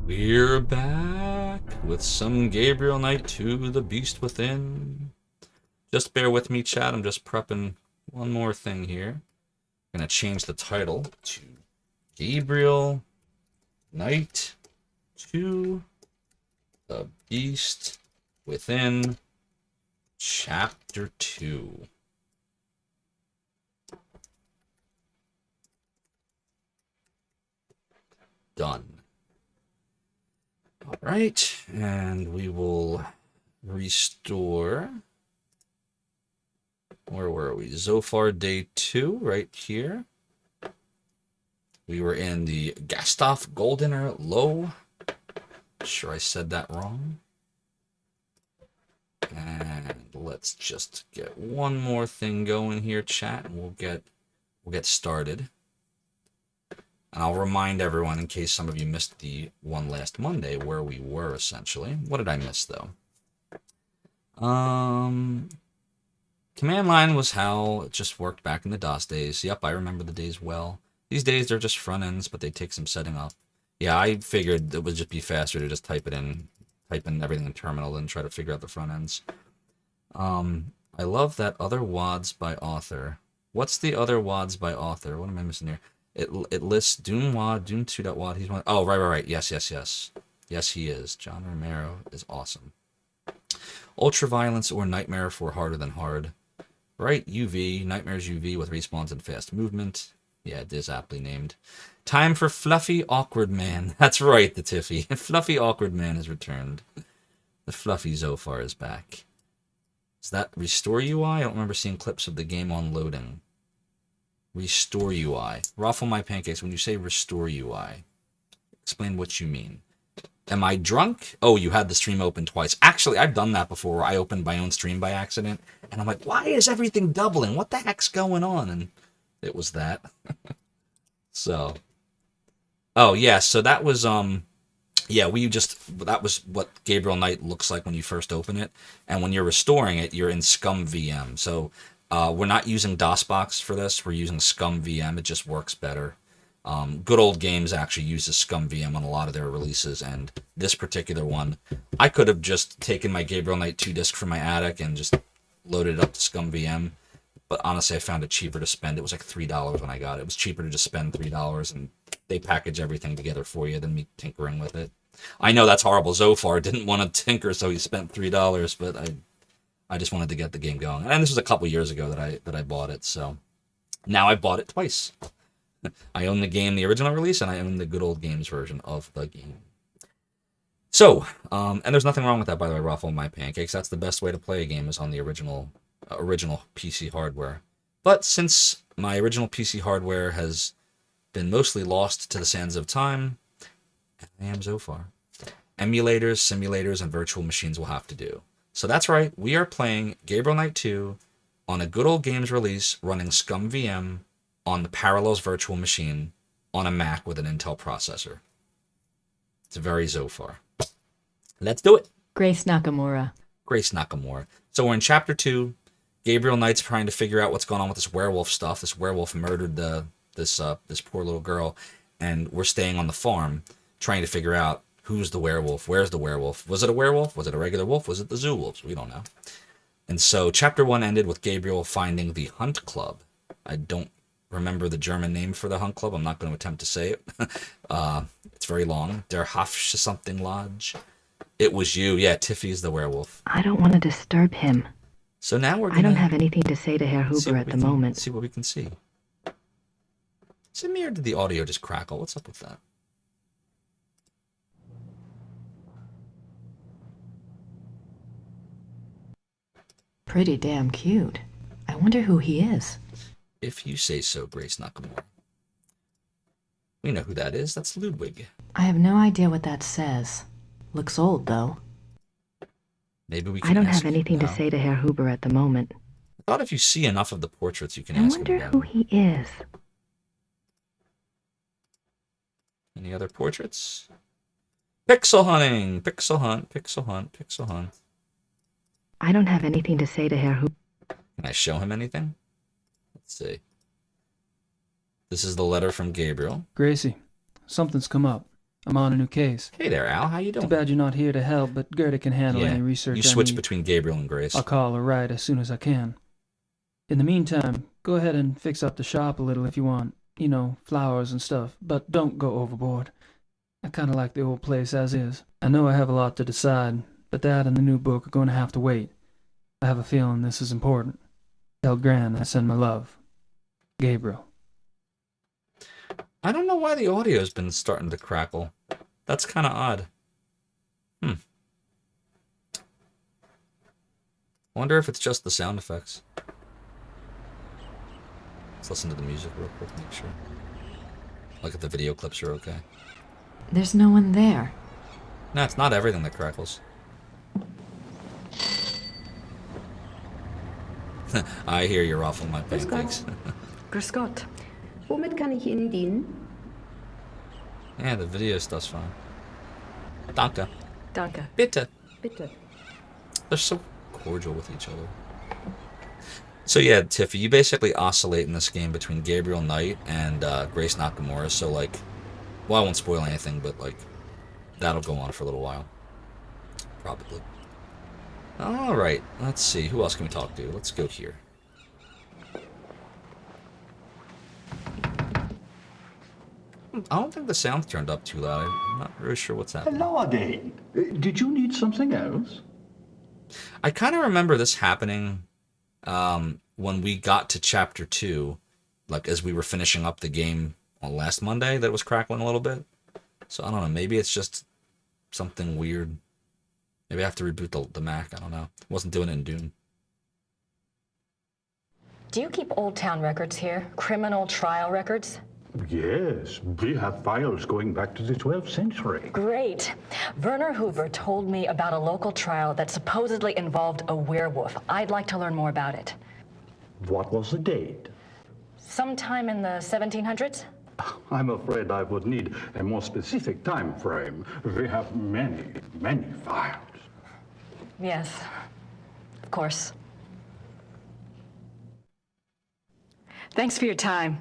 We're back with some Gabriel Knight 2, The Beast Within. Just bear with me, chat. I'm just prepping one more thing here. I'm going to change the title to Gabriel Knight 2, The Beast Within, Chapter 2. Done. All right, and we will restore. Where were we? Zophar Day 2, right here. We were in the Gasthof Goldener Low. Sure I said that wrong. And let's just get one more thing going here, chat, and we'll get started. And I'll remind everyone, in case some of you missed the one last Monday, where we were, essentially. What did I miss, though? Command line was how it just worked back in the DOS days. Yep, I remember the days well. These days, they're just front ends, but they take some setting up. Yeah, I figured it would just be faster to just type in everything in terminal than try to figure out the front ends. I love that other WADs by author. What's the other WADs by author? What am I missing here? It lists Doom WAD, Doom 2.wad. He's one. Oh, right. Yes. Yes, he is. John Romero is awesome. Ultraviolence or Nightmare for Harder Than Hard. Right, UV. Nightmare's UV with respawns and fast movement. Yeah, it is aptly named. Time for Fluffy Awkward Man. That's right, the Tiffy. Fluffy Awkward Man has returned. The Fluffy Zophar is back. Is that Restore UI? I don't remember seeing clips of the game on loading. Restore UI. Ruffle my pancakes. When you say Restore UI, explain what you mean. Am I drunk? Oh, you had the stream open twice. Actually, I've done that before. I opened my own stream by accident, and I'm like, why is everything doubling? What the heck's going on? And it was that. So, oh yeah, so that was yeah, that was what Gabriel Knight looks like when you first open it, and when you're restoring it, you're in Scum VM. So we're not using DOSBox for this. We're using Scum VM. It just works better. Good Old Games actually uses Scum VM on a lot of their releases, and this particular one, I could have just taken my Gabriel Knight 2 disc from my attic and just loaded it up to Scum VM, but honestly, I found it cheaper to spend. It was like $3 when I got it. It was cheaper to just spend $3, and they package everything together for you than me tinkering with it. I know that's horrible. Zophar didn't want to tinker, so he spent $3, but I just wanted to get the game going. And this was a couple years ago that I bought it, so now I've bought it twice. I own the game, the original release, and I own the Good Old Games version of the game. So, and there's nothing wrong with that, by the way, Ruffle my pancakes. That's the best way to play a game, is on the original PC hardware. But since my original PC hardware has been mostly lost to the sands of time, I am Zophar. Emulators, simulators, and virtual machines will have to do. So that's right, we are playing Gabriel Knight 2 on a Good Old Games release running Scum VM on the Parallels virtual machine on a Mac with an Intel processor. It's very Zophar. Let's do it. Grace Nakamura. So we're in Chapter 2. Gabriel Knight's trying to figure out what's going on with this werewolf stuff. This werewolf murdered this poor little girl, and we're staying on the farm trying to figure out who's the werewolf, where's the werewolf. Was it a werewolf? Was it a regular wolf? Was it the zoo wolves? We don't know. And so Chapter 1 ended with Gabriel finding the Hunt Club. I don't remember the German name for the Hunt Club. I'm not going to attempt to say it. It's very long. Der Hafsch something Lodge. It was you. Yeah, Tiffy's the werewolf. I don't want to disturb him. So now we're I don't have anything to say to Herr Huber at the moment. See what we can see. Is it me or did the audio just crackle? What's up with that? Pretty damn cute. I wonder who he is. If you say so, Grace Nakamura. We know who that is. That's Ludwig. I have no idea what that says. Looks old, though. Maybe we can I don't have anything to now. say to Herr Huber at the moment. I thought if you see enough of the portraits, you can I ask him wonder again. who he is. Any other portraits? Pixel hunting! Pixel hunt, pixel hunt, pixel hunt. I don't have anything to say to Herr Huber. Can I show him anything? Let's see. This is the letter from Gabriel. Gracie, something's come up. I'm on a new case. Hey there, Al. How you Too doing? bad you're not here to help, but Gerda can handle Yeah, any research you I switch need. between Gabriel and Grace. I'll call or write as soon as I can. In the meantime, go ahead and fix up the shop a little if you want. You know, flowers and stuff, but don't go overboard. I kind of like the old place as is. I know I have a lot to decide, but that and the new book are going to have to wait. I have a feeling this is important. Tell Gran I send my love. Gabriel. I don't know why the audio's been starting to crackle. That's kind of odd. Wonder if it's just the sound effects. Let's listen to the music real quick, make sure. Like if the video clips are okay. There's no one there. No, it's not everything that crackles. I hear you ruffling my pancakes. Grüß Gott. Womit kann ich Ihnen dienen? Yeah, the video stuff's fine. Danke. Danke. Bitte. Bitte. They're so cordial with each other. So yeah, Tiffy, you basically oscillate in this game between Gabriel Knight and Grace Nakamura. So like, well, I won't spoil anything, but like, that'll go on for a little while. Probably. Alright, let's see. Who else can we talk to? Let's go here. I don't think the sound's turned up too loud. I'm not really sure what's happening. Hello again. Did you need something else? I kind of remember this happening when we got to Chapter 2, like as we were finishing up the game on last Monday, that it was crackling a little bit. So I don't know, maybe it's just something weird. Maybe I have to reboot the Mac, I don't know. I wasn't doing it in Doom. Do you keep Old Town records here? Criminal trial records? Yes, we have files going back to the 12th century. Great. Werner Hoover told me about a local trial that supposedly involved a werewolf. I'd like to learn more about it. What was the date? Sometime in the 1700s? I'm afraid I would need a more specific time frame. We have many, many files. Yes, of course. Thanks for your time.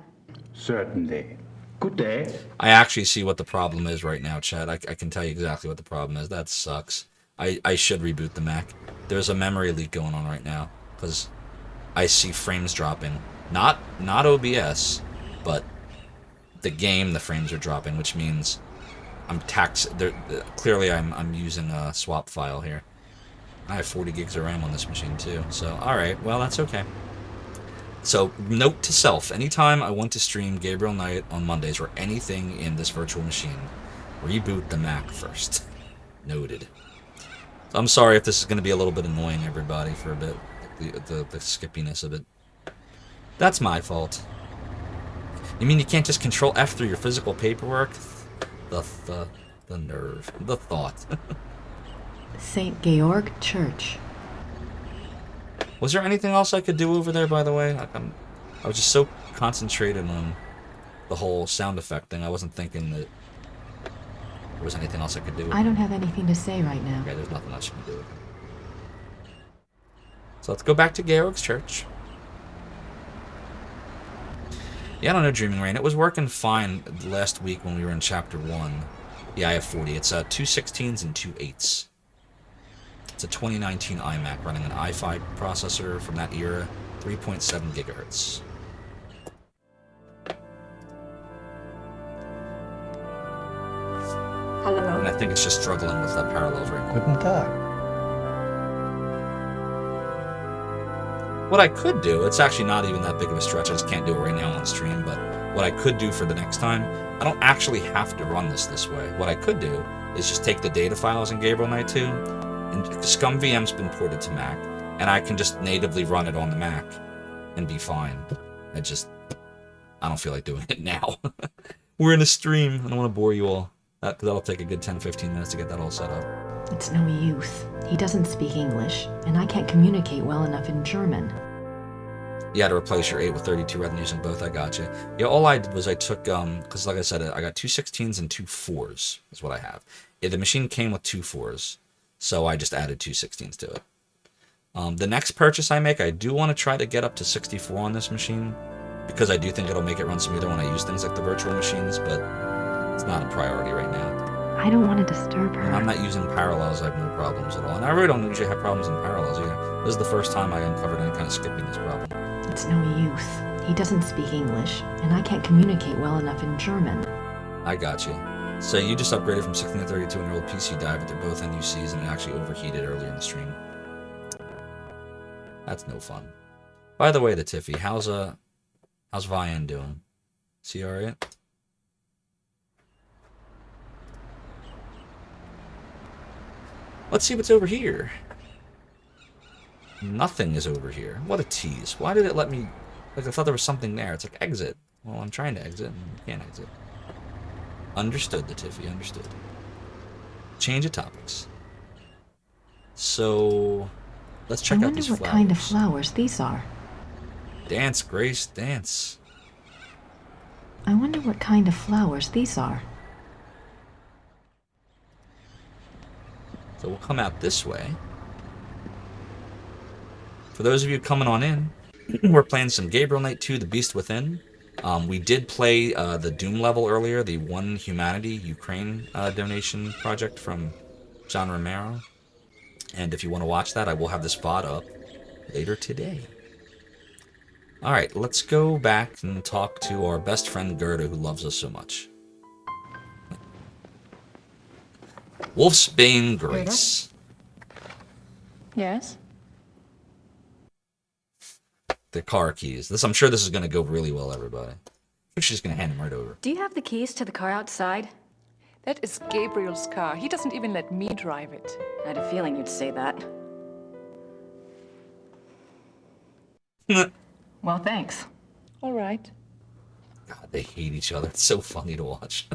Certainly. Good day. I actually see what the problem is right now, Chad. I can tell you exactly what the problem is. That sucks. I should reboot the Mac. There's a memory leak going on right now because I see frames dropping. Not OBS, but the game, the frames are dropping, which means I'm clearly I'm using a swap file here. I have 40 gigs of RAM on this machine too. So, alright, well, that's okay. So, note to self, anytime I want to stream Gabriel Knight on Mondays or anything in this virtual machine, reboot the Mac first. Noted. So I'm sorry if this is going to be a little bit annoying, everybody, for a bit. The skippiness of it. That's my fault. You mean you can't just Control F through your physical paperwork? The nerve. The thought. St. Georg Church. Was there anything else I could do over there, by the way? I was just so concentrated on the whole sound effect thing, I wasn't thinking that there was anything else I could do. I don't have anything to say right now. Okay, there's nothing else you can do. So let's go back to Georg's church. Yeah, I don't know, Dreaming Rain. It was working fine last week when we were in Chapter 1. Yeah, I have 40. It's 2 16s and 2 8s. It's a 2019 iMac running an i5 processor from that era, 3.7 gigahertz. Hello. And I think it's just struggling with parallels right now. Guten Tag. What I could do, it's actually not even that big of a stretch, I just can't do it right now on stream, but what I could do for the next time, I don't actually have to run this way. What I could do is just take the data files in Gabriel Knight 2, and ScumVM's been ported to Mac, and I can just natively run it on the Mac and be fine. I don't feel like doing it now. We're in a stream, I don't want to bore you all. That'll take a good 10-15 minutes to get that all set up. It's no use. He doesn't speak English, and I can't communicate well enough in German. You had to replace your 8 with 32 rather than using both, I got you. Yeah, all I did was I took, because like I said, I got 2 16s and 2 4s, is what I have. Yeah, the machine came with 2 4s, so I just added 2 16s to it. The next purchase I make, I do want to try to get up to 64 on this machine, because I do think it'll make it run smoother when I use things like the virtual machines, but it's not a priority right now. I don't want to disturb And I'm her. not using parallels, I have no problems at all. And I really don't usually have problems in parallels either. This is the first time I uncovered any kind of skipping this problem. It's no use. He doesn't speak English, and I can't communicate well enough in German. I got you. So you just upgraded from 16 to 32 and your old PC died, but they're both NUCs and it actually overheated earlier in the stream. That's no fun. By the way, the Tiffy, how's Vian doing? Is he alright? Let's see what's over here. Nothing is over here. What a tease. Why did it let me... Like, I thought there was something there. It's like, exit. Well, I'm trying to exit, and you can't exit. Understood, the Tiffy. Understood. Change of topics. So... Let's check out these flowers. I wonder what kind of flowers these are. Dance, Grace, dance. I wonder what kind of flowers these are. So we'll come out this way. For those of you coming on in, we're playing some Gabriel Knight 2, The Beast Within. We did play the Doom level earlier, the One Humanity Ukraine donation project from John Romero. And if you want to watch that, I will have this VOD up later today. Alright, let's go back and talk to our best friend Gerda, who loves us so much. Wolfsbane Grace. Yes? The car keys. I'm sure this is going to go really well, everybody. I think she's just going to hand them right over. Do you have the keys to the car outside? That is Gabriel's car. He doesn't even let me drive it. I had a feeling you'd say that. Well, thanks. All right. God, they hate each other. It's so funny to watch.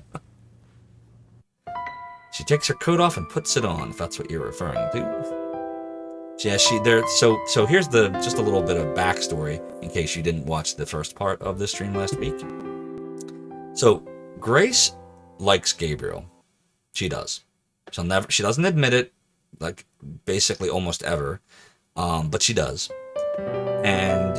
She takes her coat off and puts it on, if that's what you're referring to. Yeah, so here's just a little bit of backstory in case you didn't watch the first part of this stream last week. So Grace likes Gabriel. She does. She doesn't admit it, like basically almost ever, but she does. And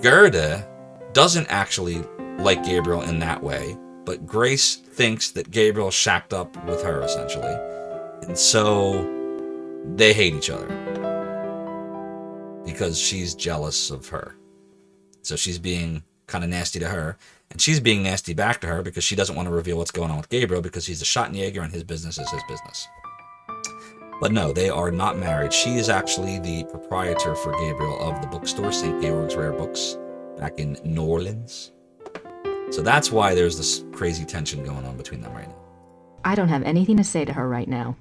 Gerda doesn't actually like Gabriel in that way, but Grace thinks that Gabriel shacked up with her essentially, and so they hate each other because she's jealous of her. So she's being kind of nasty to her, and she's being nasty back to her because she doesn't want to reveal what's going on with Gabriel because he's a Schottenjäger and his business is his business. But no, they are not married. She is actually the proprietor for Gabriel of the bookstore, St. Georg's Rare Books, back in New Orleans. So that's why there's this crazy tension going on between them right now. I don't have anything to say to her right now.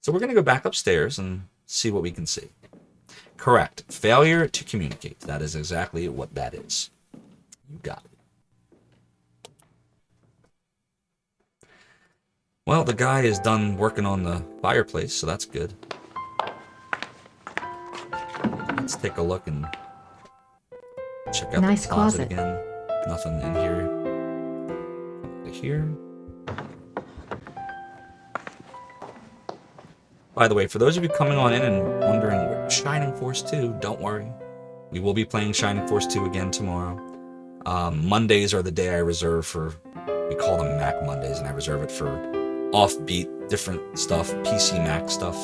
So we're going to go back upstairs and see what we can see. Correct. Failure to communicate. That is exactly what that is. You got it. Well, the guy is done working on the fireplace, so that's good. Let's take a look and check out Nice the closet closet. again. Nothing in here. Here. By the way, for those of you coming on in and wondering, where's Shining Force 2, don't worry. We will be playing Shining Force 2 again tomorrow. Mondays are the day I reserve for, we call them Mac Mondays, and I reserve it for offbeat, different stuff, PC Mac stuff.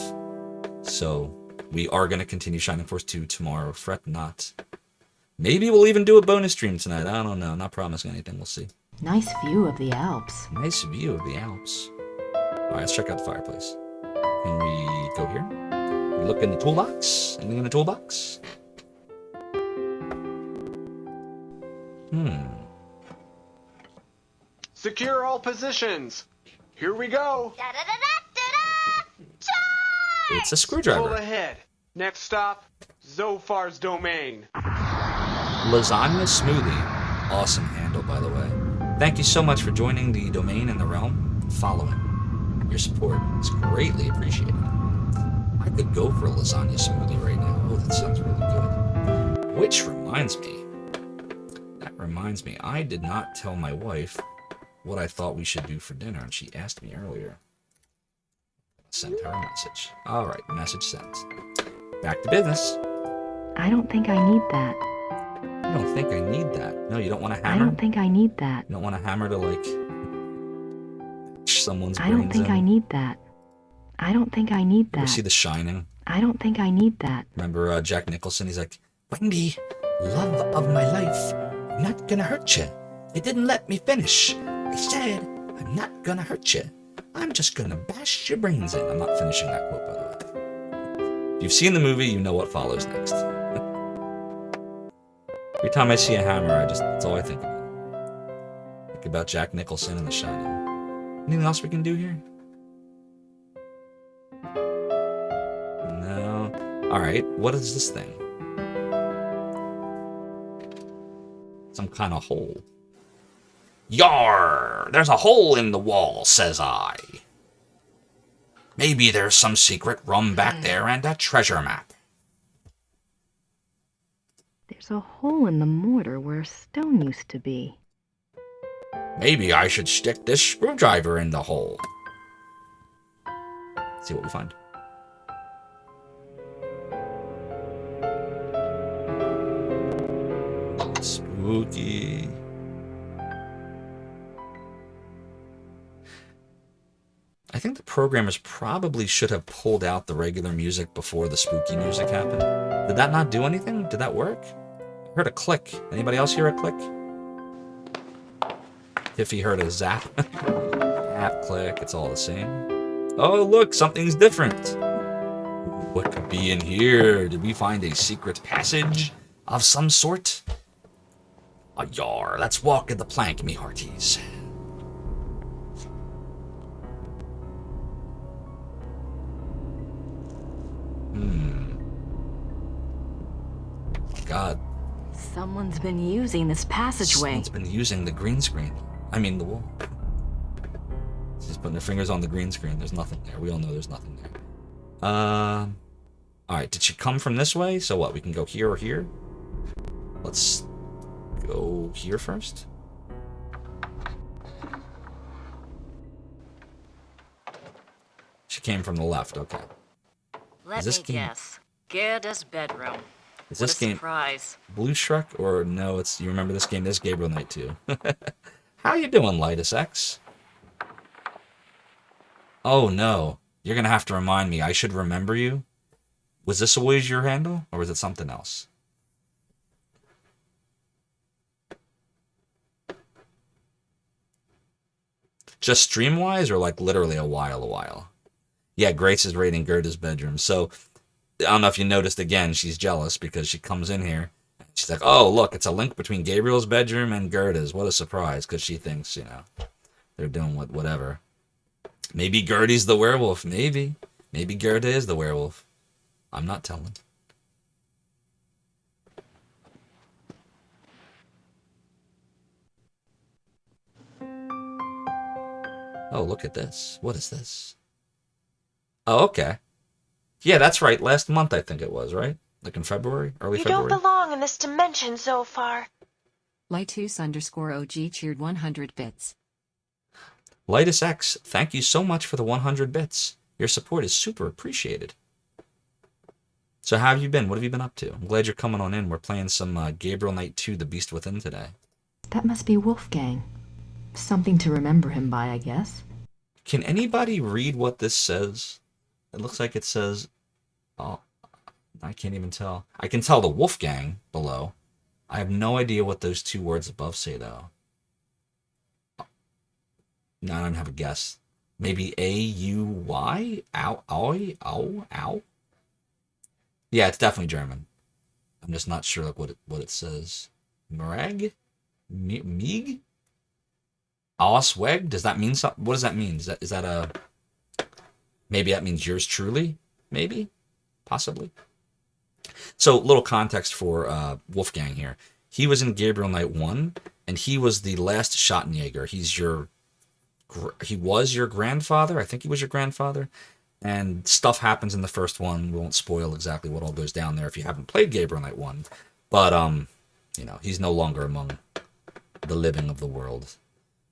So we are going to continue Shining Force 2 tomorrow, fret not. Maybe we'll even do a bonus stream tonight, I don't know, not promising anything, we'll see. Nice view of the Alps. Nice view of the Alps. Alright, let's check out the fireplace. Can we go here? We look in the toolbox? Anything in the toolbox? Secure all positions. Here we go. It's a Full screwdriver. ahead. Next stop, Zophar's domain. Lasagna smoothie. Awesome handle, by the way. Thank you so much for joining the domain and the realm and following. Your support is greatly appreciated. I could go for a lasagna smoothie right now. Oh, that sounds really good. Which reminds me. I did not tell my wife what I thought we should do for dinner, and she asked me earlier. Send her a message. Alright, message sent. Back to business. I don't think I need that. You don't think I need that? No, you don't want a I hammer? don't think I need that. You don't want a hammer to, like, someone's I don't brains think in. I need that. I don't think I need You ever see that. The Shining? I don't think I need that. Remember Jack Nicholson? He's like, Wendy, love of my life, I'm not gonna hurt you. They didn't let me finish. I said, I'm not gonna hurt you. I'm just gonna bash your brains in. I'm not finishing that quote, by the way. If you've seen the movie, you know what follows next. Every time I see a hammer, that's all I think about. Think about Jack Nicholson and The Shining. Anything else we can do here? No. Alright, what is this thing? Some kind of hole. Yar! There's a hole in the wall, says I. Maybe there's some secret room back there and a treasure map. There's a hole in the mortar where stone used to be. Maybe I should stick this screwdriver in the hole. See what we find. Spooky. I think the programmers probably should have pulled out the regular music before the spooky music happened. Did that not do anything? Did that work? I heard a click. Anybody else hear a click? Tiffy heard a zap. Zap, click, it's all the same. Oh, look, something's different. What could be in here? Did we find a secret passage of some sort? A yar, let's walk in the plank, me hearties. God. Someone's been using this passageway. Someone's been using the green screen. I mean, the wall. She's putting her fingers on the green screen. There's nothing there. We all know there's nothing there. Alright, did she come from this way? So what, we can go here or here? Let's go here first. She came from the left, okay. Let this me game- guess. Gerda's bedroom. Is What this a game surprise. Blue Shrek or no, it's you remember this game, this is Gabriel Knight 2. How you doing, Lightus X? Oh no. You're gonna have to remind me. I should remember you. Was this always your handle? Or was it something else? Just stream-wise or like literally a while? Yeah, Grace is raiding Gerda's bedroom. So I don't know if you noticed again, she's jealous because she comes in here. She's like, oh, look, it's a link between Gabriel's bedroom and Gerda's. What a surprise, because she thinks, you know, they're doing whatever. Maybe Gertie's the werewolf. Maybe. Maybe Gerda is the werewolf. I'm not telling. Oh, look at this. What is this? Oh, okay. Yeah, that's right. Last month, I think it was, right? Like in February? Early February? You don't belong in this dimension, Zophar. Lightus_OG cheered 100 bits. Lightus X, thank you so much for the 100 bits. Your support is super appreciated. So how have you been? What have you been up to? I'm glad you're coming on in. We're playing some Gabriel Knight 2, The Beast Within today. That must be Wolfgang. Something to remember him by, I guess. Can anybody read what this says? It looks like it says... Oh, I can't even tell. I can tell the Wolfgang below. I have no idea what those two words above say, though. No, I don't have a guess. Maybe A-U-Y? Ow, ow, ow, ow? Yeah, it's definitely German. I'm just not sure like what it says. Merag? Meeg? Ausweg? Does that mean something? What does that mean? Is that a... Maybe that means yours truly? Maybe? Possibly? So, little context for Wolfgang here. He was in Gabriel Knight 1, and he was the last Schottenjäger. He was your grandfather. I think he was your grandfather. And stuff happens in the first one. We won't spoil exactly what all goes down there if you haven't played Gabriel Knight 1. But, you know, he's no longer among the living of the world.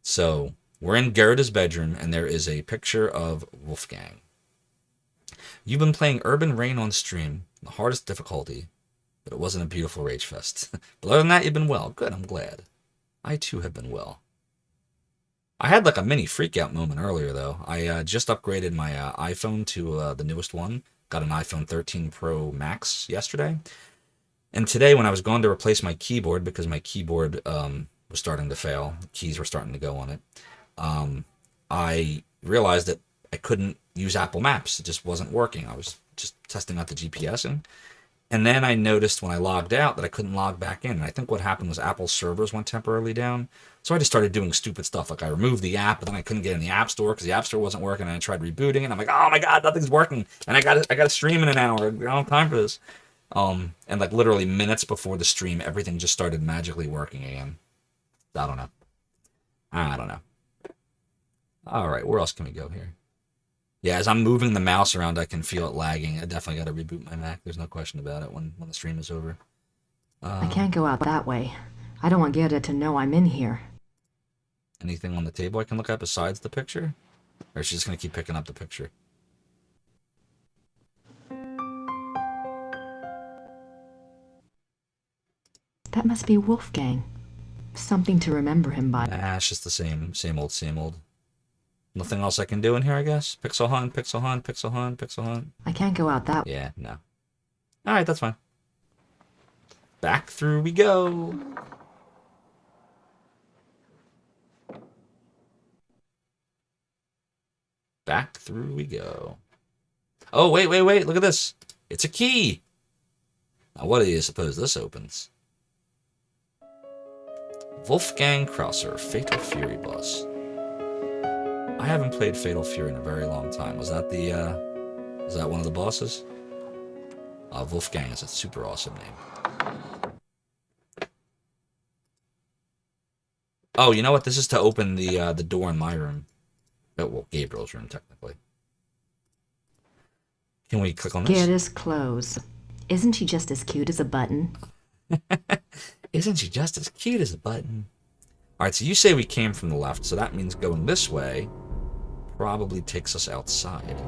So, we're in Gerda's bedroom, and there is a picture of Wolfgang. You've been playing Urban Rain on stream, the hardest difficulty, but it wasn't a beautiful rage fest. But other than that, you've been well. Good, I'm glad. I too have been well. I had like a mini freak out moment earlier though. I just upgraded my iPhone to the newest one. Got an iPhone 13 Pro Max yesterday. And today when I was going to replace my keyboard because my keyboard was starting to fail, keys were starting to go on it, I realized that I couldn't use Apple Maps. It just wasn't working. I was just testing out the GPS and then I noticed when I logged out that I couldn't log back in. And I think what happened was Apple's servers went temporarily down. So I just started doing stupid stuff. Like I removed the app, but then I couldn't get in the App Store because the App Store wasn't working. And I tried rebooting it. And I'm like, oh my God, nothing's working. And I got to stream in an hour. I don't have time for this. And like literally minutes before the stream, everything just started magically working again. I don't know. All right, where else can we go here? Yeah, as I'm moving the mouse around, I can feel it lagging. I definitely got to reboot my Mac. There's no question about it when the stream is over. I can't go out that way. I don't want Gerda to know I'm in here. Anything on the table I can look at besides the picture? Or is she just going to keep picking up the picture? That must be Wolfgang. Something to remember him by. Nah, it's just the same old. Nothing else I can do in here, I guess? Pixel hunt, pixel hunt, pixel hunt, pixel hunt. I can't go out that way. Yeah, no. Alright, that's fine. Back through we go. Back through we go. Oh, wait. Look at this. It's a key. Now, what do you suppose this opens? Wolfgang Krauser, Fatal Fury boss. I haven't played Fatal Fury in a very long time. Was that is that one of the bosses? Wolfgang is a super awesome name. Oh, you know what? This is to open the door in my room. Oh, well, Gabriel's room, technically. Can we click on this? Gerda's clothes. Isn't she just as cute as a button? Isn't she just as cute as a button? Alright, so you say we came from the left, so that means going this way probably takes us outside.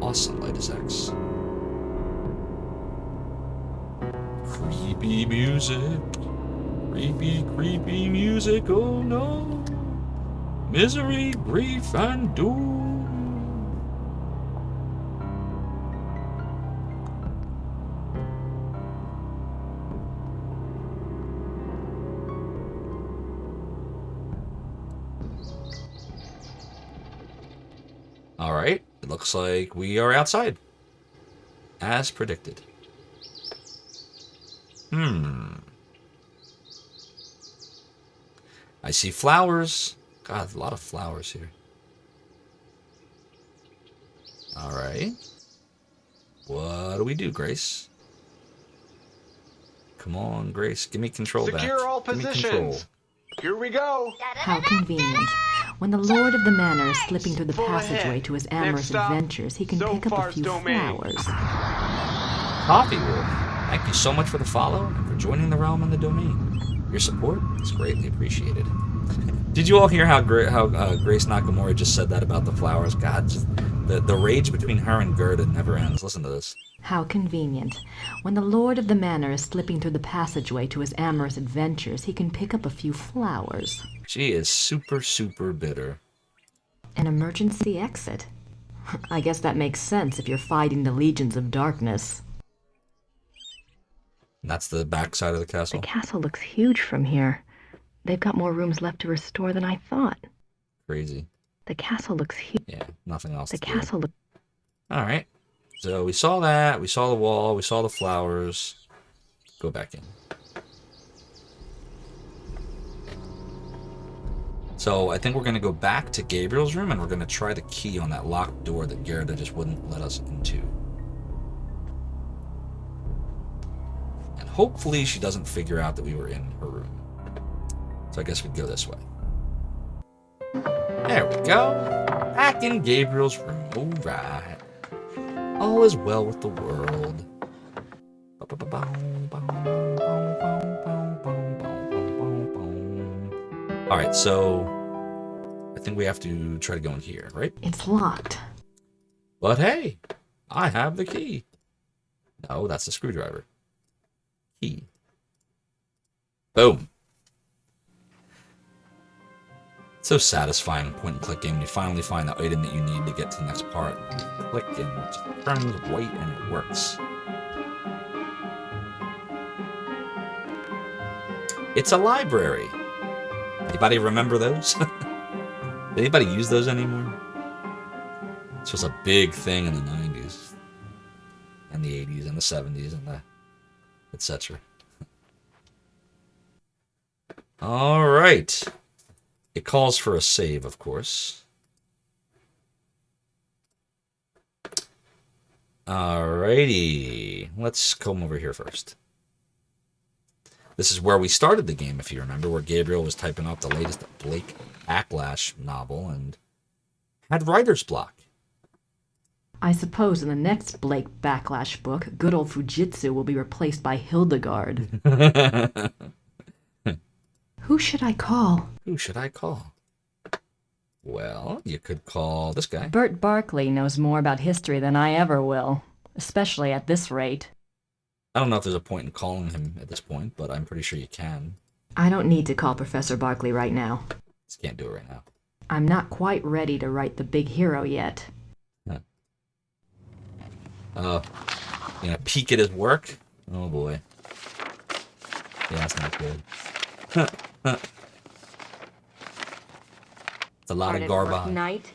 Awesome, light is X. Creepy music. Creepy music, oh no. Misery, grief, and doom. Alright, it looks like we are outside. As predicted. I see flowers. God, a lot of flowers here. Alright. What do we do, Grace? Come on, Grace. Give me control back. Secure all positions. Here we go. How convenient. When the lord of the manor is slipping through the Full passageway ahead. to his Next amorous stop, adventures, he can pick up a Zophar's few domain. flowers. Coffee Wolf, thank you so much for the follow and for joining the realm and the domain. Your support is greatly appreciated. Did you all hear how Grace Nakamura just said that about the flowers? God, just the rage between her and Gerda never ends. Listen to this. How convenient. When the lord of the manor is slipping through the passageway to his amorous adventures, he can pick up a few flowers. She is super bitter. An emergency exit. I guess that makes sense if you're fighting the legions of darkness. That's the back side of the castle. The castle looks huge from here. They've got more rooms left to restore than I thought. Crazy. The castle looks huge. Yeah, nothing else. The castle looks... All right. So we saw that. We saw the wall. We saw the flowers. Go back in. So I think we're going to go back to Gabriel's room and we're going to try the key on that locked door that Gerda just wouldn't let us into. And hopefully she doesn't figure out that we were in her room. So I guess we'd go this way. There we go. Back in Gabriel's room. All right. All is well with the world. Alright, so I think we have to try to go in here, right? It's locked. But hey, I have the key. No, that's the screwdriver. Key. Boom. So satisfying point and click game when you finally find the item that you need to get to the next part. Click and it just turns white and it works. It's a library. Anybody remember those? Anybody use those anymore? This was a big thing in the 90s. And the 80s and the 70s and the etc. Alright. It calls for a save, of course. Alrighty. Let's come over here first. This is where we started the game, if you remember, where Gabriel was typing up the latest Blake Backlash novel and had writer's block. I suppose in the next Blake Backlash book, good old Fujitsu will be replaced by Hildegard. Who should I call? Who should I call? Well, you could call this guy. Bert Barkley knows more about history than I ever will, especially at this rate. I don't know if there's a point in calling him at this point, but I'm pretty sure you can. I don't need to call Professor Barkley right now. Just can't do it right now. I'm not quite ready to write the big hero yet. You know, peek at his work? Oh boy. Yeah, that's not good. It's a lot of garbage. Night.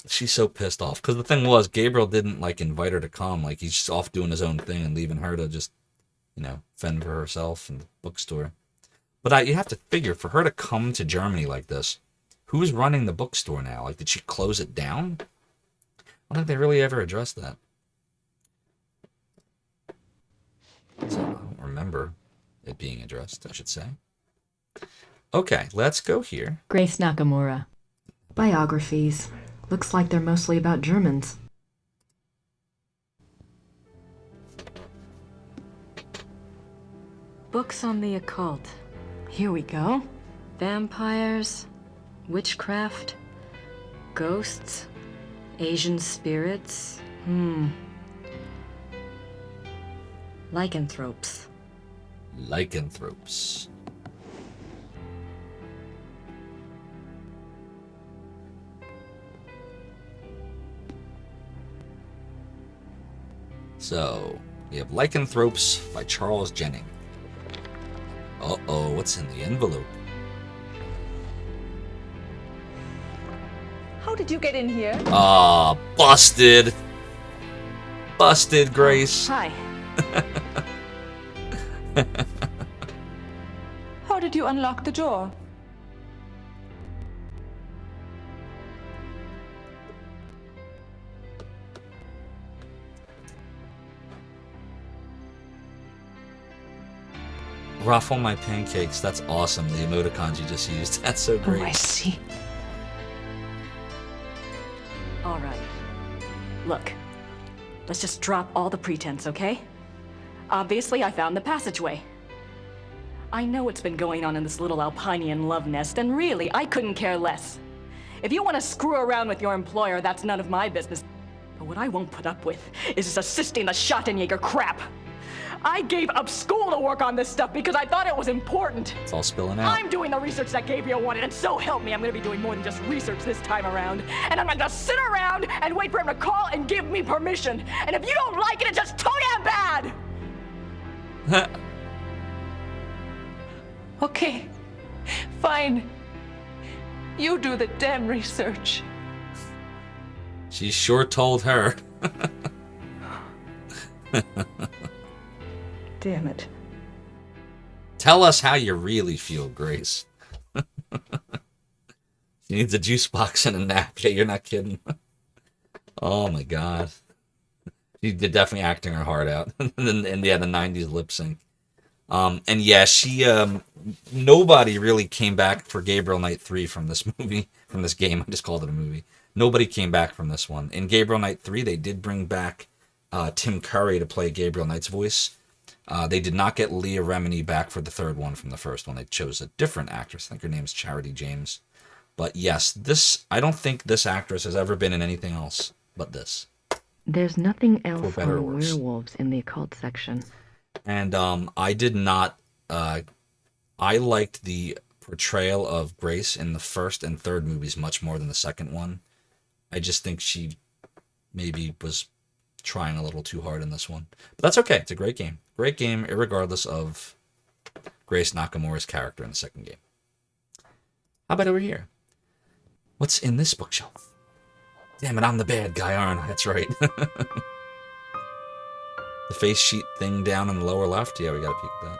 She's so pissed off. Because the thing was, Gabriel didn't, like, invite her to come. Like, he's just off doing his own thing and leaving her to just, you know, fend for herself in the bookstore. But you have to figure, for her to come to Germany like this, who's running the bookstore now? Like, did she close it down? I don't think they really ever addressed that. So, I don't remember it being addressed, I should say. Okay, let's go here. Grace Nakamura. Biographies. Looks like they're mostly about Germans. Books on the occult. Here we go. Vampires, witchcraft, ghosts, Asian spirits. Lycanthropes. Lycanthropes. So, we have Lycanthropes by Charles Jennings. Uh-oh, what's in the envelope? How did you get in here? Ah, busted. Busted, Grace. Hi. How did you unlock the door? Ruffle my pancakes. That's awesome. The emoticons you just used. That's so great. Oh, I see. All right. Look, let's just drop all the pretense, okay? Obviously, I found the passageway. I know what's been going on in this little Alpinian love nest, and really, I couldn't care less. If you want to screw around with your employer, that's none of my business. But what I won't put up with is assisting the Schottenjäger crap. I gave up school to work on this stuff because I thought it was important. It's all spilling out. I'm doing the research that Gabriel wanted, and so help me, I'm gonna be doing more than just research this time around. And I'm gonna sit around and wait for him to call and give me permission. And if you don't like it, it's just too damn bad! Okay, fine. You do the damn research. She sure told her. Damn it. Tell us how you really feel, Grace. She needs a juice box and a nap. Yeah, you're not kidding. Oh my god. She did definitely acting her heart out. And yeah, the 90s lip sync. And yeah, she nobody really came back for Gabriel Knight 3 from this movie, from this game. I just called it a movie. Nobody came back from this one. In Gabriel Knight 3, they did bring back Tim Curry to play Gabriel Knight's voice. They did not get Leah Remini back for the third one from the first one. They chose a different actress. I think her name's Charity James. But yes, I don't think this actress has ever been in anything else but this. There's nothing else better or on worse. werewolves in the occult section. And I did not I liked the portrayal of Grace in the first and third movies much more than the second one. I just think she maybe was trying a little too hard in this one. But that's okay. It's a great game. Great game, regardless of Grace Nakamura's character in the second game. How about over here? What's in this bookshelf? Damn it, I'm the bad guy, aren't I? That's right. The face sheet thing down in the lower left? Yeah, we got a peek at that.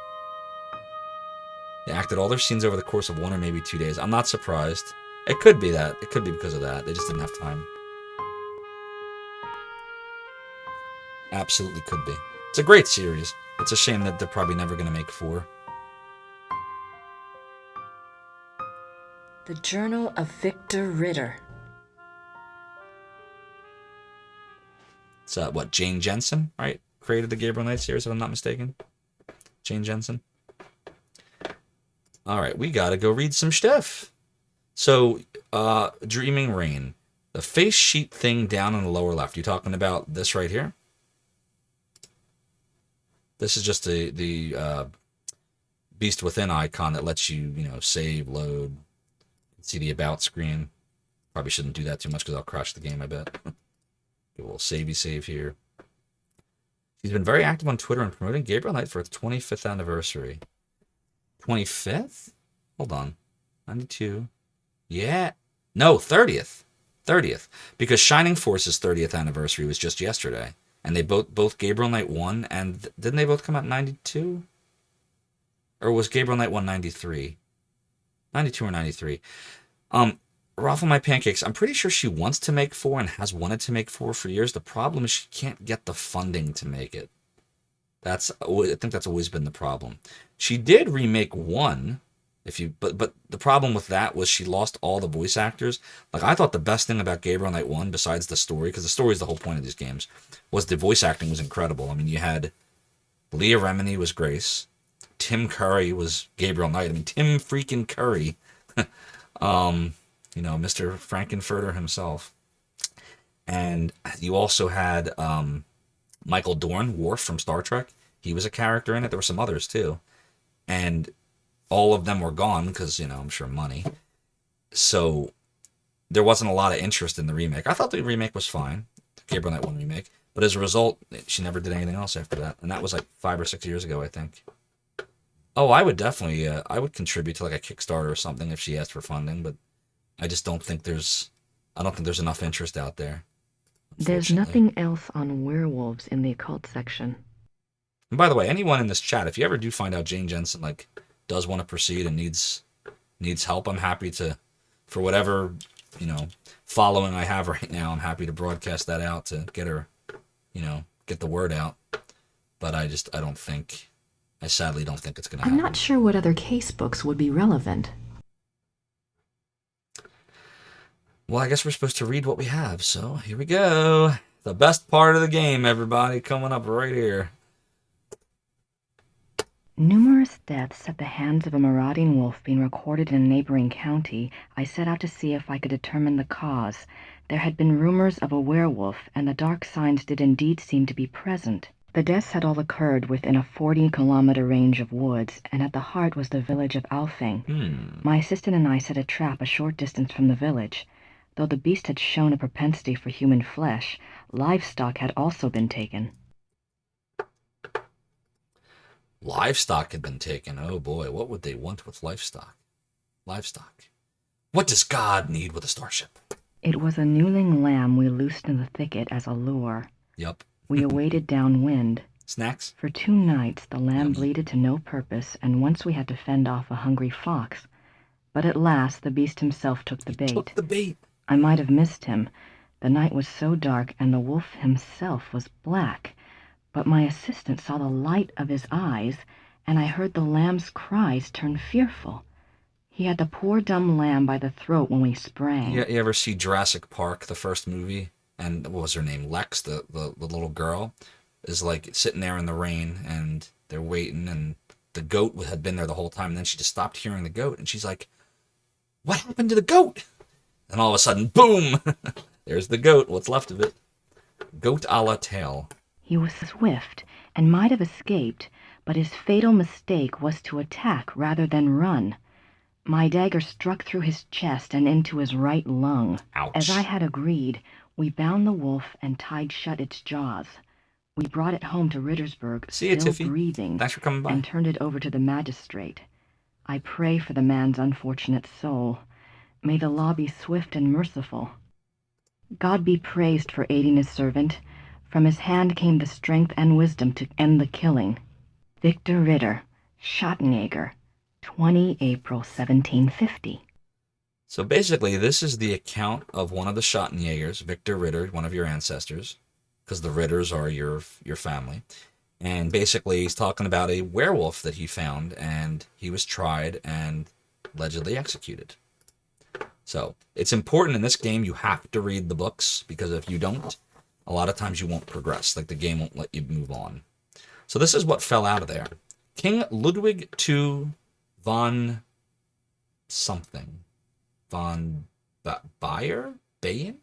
They acted all their scenes over the course of 1 or maybe 2 days. I'm not surprised. It could be that. It could be because of that. They just didn't have time. Absolutely could be. It's a great series. It's a shame that they're probably never going to make 4. The Journal of Victor Ritter. It's what, Jane Jensen, right? Created the Gabriel Knight series, if I'm not mistaken. Jane Jensen. All right, we got to go read some stuff. So, Dreaming Rain. The face sheet thing down in the lower left. You talking about this right here? This is just the Beast Within icon that lets you, save, load, see the about screen. Probably shouldn't do that too much because I'll crash the game, I bet. Get a little savey save here. He's been very active on Twitter and promoting Gabriel Knight for its 25th anniversary. 25th? Hold on. 92. Yeah. No, 30th. 30th. Because Shining Force's 30th anniversary was just yesterday. And they both Gabriel Knight 1, and didn't they both come out in 92? Or was Gabriel Knight 1 93? 92 or 93. Raffle My Pancakes, I'm pretty sure she wants to make 4 and has wanted to make 4 for years. The problem is she can't get the funding to make it. I think that's always been the problem. She did remake 1, but the problem with that was she lost all the voice actors. Like, I thought the best thing about Gabriel Knight 1, besides the story, because the story is the whole point of these games, was the voice acting was incredible. I mean, you had Leah Remini was Grace, Tim Curry was Gabriel Knight. I mean, Tim freaking Curry, Mr. Frankenfurter himself. And you also had Michael Dorn, Worf from Star Trek. He was a character in it. There were some others too. And all of them were gone because, I'm sure money. So there wasn't a lot of interest in the remake. I thought the remake was fine, the Gabriel Knight 1 remake. But as a result, she never did anything else after that. And that was like 5 or 6 years ago, I think. Oh, I would definitely, I would contribute to like a Kickstarter or something if she asked for funding. But I just don't think there's enough interest out there. There's nothing else on werewolves in the occult section. And by the way, anyone in this chat, if you ever do find out Jane Jensen does want to proceed and needs help, I'm happy to, for whatever following I have right now, I'm happy to broadcast that out to get her, get the word out. But I sadly don't think it's going to happen. I'm not sure what other case books would be relevant. Well, I guess we're supposed to read what we have, so here we go. The best part of the game, everybody, coming up right here. Numerous deaths at the hands of a marauding wolf being recorded in a neighboring county, I set out to see if I could determine the cause. There had been rumors of a werewolf, and the dark signs did indeed seem to be present. The deaths had all occurred within a 40-kilometer range of woods, and at the heart was the village of Alfing. My assistant and I set a trap a short distance from the village. Though the beast had shown a propensity for human flesh, livestock had also been taken. Livestock had been taken. Oh boy, what would they want with livestock? Livestock. What does God need with a starship? It was a newling lamb we loosed in the thicket as a lure. Yup. We awaited downwind. Snacks? For 2 nights the lamb Yummy. bleated to no purpose, and once we had to fend off a hungry fox. But at last the beast himself took the bait. Took the bait. I might have missed him. The night was so dark, and the wolf himself was black. But my assistant saw the light of his eyes, and I heard the lamb's cries turn fearful. He had the poor dumb lamb by the throat when we sprang. You ever see Jurassic Park, the first movie? And what was her name? Lex, the little girl, is sitting there in the rain, and they're waiting, and the goat had been there the whole time, and then she just stopped hearing the goat, and she's like, "What happened to the goat?" And all of a sudden, boom! There's the goat, what's left of it. Goat a la tail. He was swift, and might have escaped, but his fatal mistake was to attack rather than run. My dagger struck through his chest and into his right lung. Ouch. As I had agreed, we bound the wolf and tied shut its jaws. We brought it home to Rittersburg, See you, still Tiffy. breathing, Thanks for coming by. and turned it over to the magistrate. I pray for the man's unfortunate soul. May the law be swift and merciful. God be praised for aiding his servant. From his hand came the strength and wisdom to end the killing. Victor Ritter, Schottenjäger, 20 April 1750. So basically, this is the account of one of the Schottenjägers, Victor Ritter, one of your ancestors, because the Ritters are your family. And basically, he's talking about a werewolf that he found, and he was tried and allegedly executed. So it's important in this game, you have to read the books, because if you don't, a lot of times you won't progress. Like, the game won't let you move on. So this is what fell out of there. King Ludwig II von something. Von Bayer? Bayern?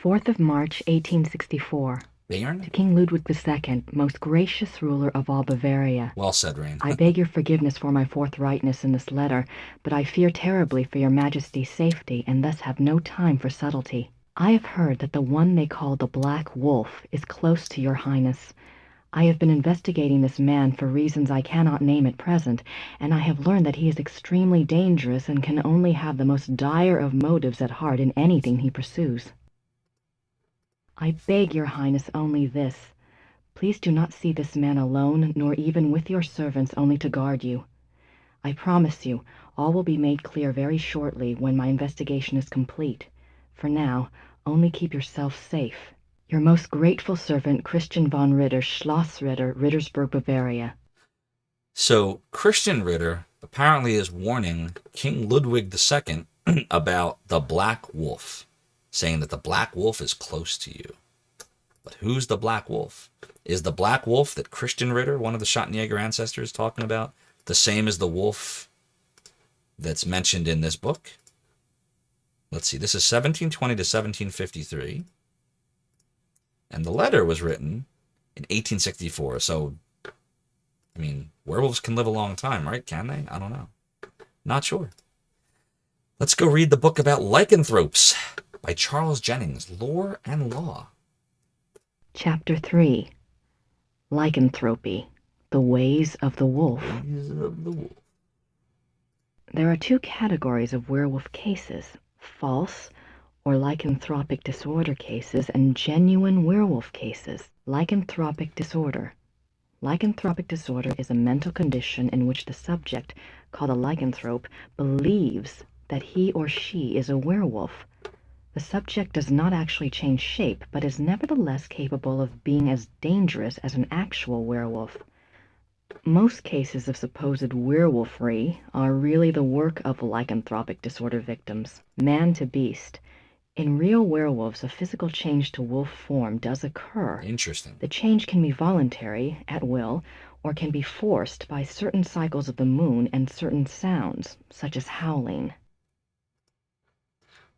4th of March, 1864. Bayern? To King Ludwig II, most gracious ruler of all Bavaria. Well said, Rain. I beg your forgiveness for my forthrightness in this letter, but I fear terribly for your Majesty's safety, and thus have no time for subtlety. I have heard that the one they call the Black Wolf is close to your Highness. I have been investigating this man for reasons I cannot name at present, and I have learned that he is extremely dangerous and can only have the most dire of motives at heart in anything he pursues. I beg your Highness only this. Please do not see this man alone, nor even with your servants only to guard you. I promise you, all will be made clear very shortly when my investigation is complete. For now, only keep yourself safe. Your most grateful servant, Christian von Ritter, Schloss Ritter, Rittersburg, Bavaria. So Christian Ritter apparently is warning King Ludwig II about the Black Wolf, saying that the Black Wolf is close to you. But who's the Black Wolf? Is the Black Wolf that Christian Ritter, one of the Schottenjäger ancestors, talking about, the same as the wolf that's mentioned in this book? Let's see, this is 1720 to 1753. And the letter was written in 1864. So, I mean, werewolves can live a long time, right? Can they? I don't know. Not sure. Let's go read the book about lycanthropes by Charles Jennings, Lore and Law. Chapter 3. Lycanthropy, the Ways of the Wolf. Ways of the Wolf. There are two categories of werewolf cases: false or lycanthropic disorder cases and genuine werewolf cases. Lycanthropic disorder. Lycanthropic disorder is a mental condition in which the subject, called a lycanthrope, believes that he or she is a werewolf. The subject does not actually change shape, but is nevertheless capable of being as dangerous as an actual werewolf. Most cases of supposed werewolfery are really the work of lycanthropic disorder victims, man to beast. In real werewolves, a physical change to wolf form does occur. Interesting. The change can be voluntary, at will, or can be forced by certain cycles of the moon and certain sounds, such as howling.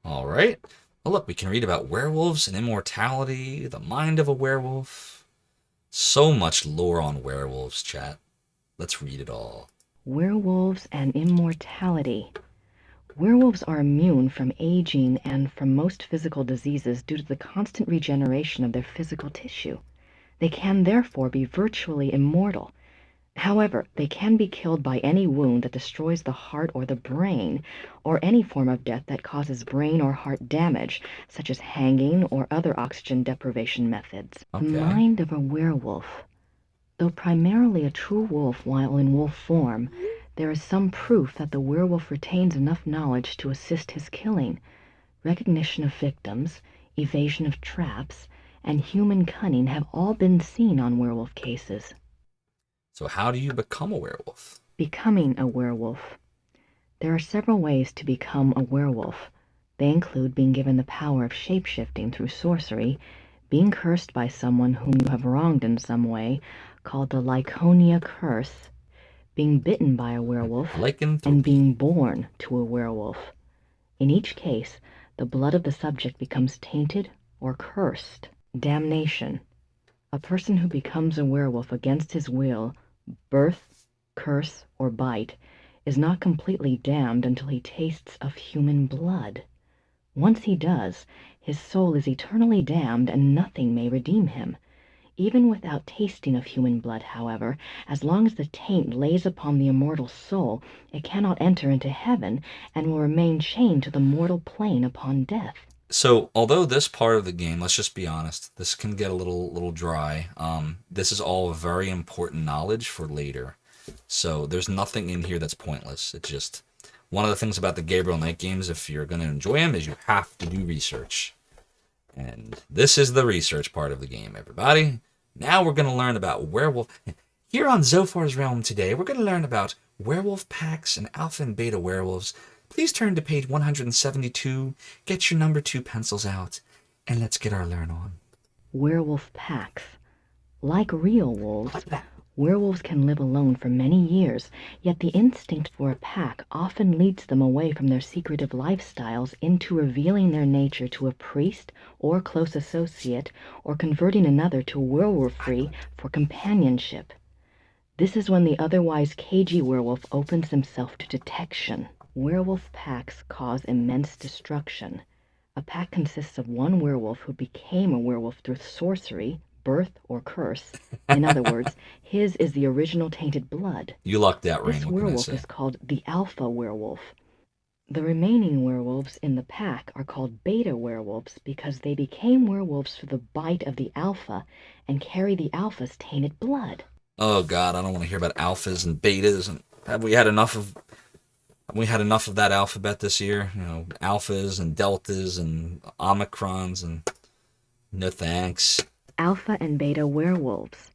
All right. Well, look, we can read about werewolves and immortality, the mind of a werewolf. So much lore on werewolves, chat. Let's read it all. Werewolves and immortality. Werewolves are immune from aging and from most physical diseases due to the constant regeneration of their physical tissue. They can therefore be virtually immortal. However, they can be killed by any wound that destroys the heart or the brain, or any form of death that causes brain or heart damage, such as hanging or other oxygen deprivation methods. Okay. The mind of a werewolf. Though primarily a true wolf while in wolf form, there is some proof that the werewolf retains enough knowledge to assist his killing. Recognition of victims, evasion of traps, and human cunning have all been seen on werewolf cases. So how do you become a werewolf? Becoming a werewolf. There are several ways to become a werewolf. They include being given the power of shape-shifting through sorcery, being cursed by someone whom you have wronged in some way, called the Lyconia curse, being bitten by a werewolf, and being born to a werewolf. In each case, the blood of the subject becomes tainted or cursed. Damnation. A person who becomes a werewolf against his will, birth, curse, or bite, is not completely damned until he tastes of human blood. Once he does, his soul is eternally damned and nothing may redeem him. Even without tasting of human blood, however, as long as the taint lays upon the immortal soul, it cannot enter into heaven and will remain chained to the mortal plane upon death. So, although this part of the game, let's just be honest, this can get a little dry. This is all very important knowledge for later. So, there's nothing in here that's pointless. It's just one of the things about the Gabriel Knight games, if you're going to enjoy them, is you have to do research. And this is the research part of the game, everybody. Now we're going to learn about werewolf. Here on Zophar's Realm today, we're going to learn about werewolf packs and alpha and beta werewolves. Please turn to page 172, get your number 2 pencils out, and let's get our learn on. Werewolf packs. Like real wolves, werewolves can live alone for many years, yet the instinct for a pack often leads them away from their secretive lifestyles into revealing their nature to a priest or close associate, or converting another to werewolfery for companionship. This is when the otherwise cagey werewolf opens himself to detection. Werewolf packs cause immense destruction. A pack consists of one werewolf who became a werewolf through sorcery, birth, or curse. In other words, his is the original tainted blood. You lucked out, Rain. This What can I werewolf say? is called the alpha werewolf. The remaining werewolves in the pack are called beta werewolves because they became werewolves through the bite of the alpha and carry the alpha's tainted blood. Oh God, I don't want to hear about alphas and betas. And have we had enough of that alphabet this year? You know, alphas and deltas and omicrons and no thanks. Alpha and beta werewolves.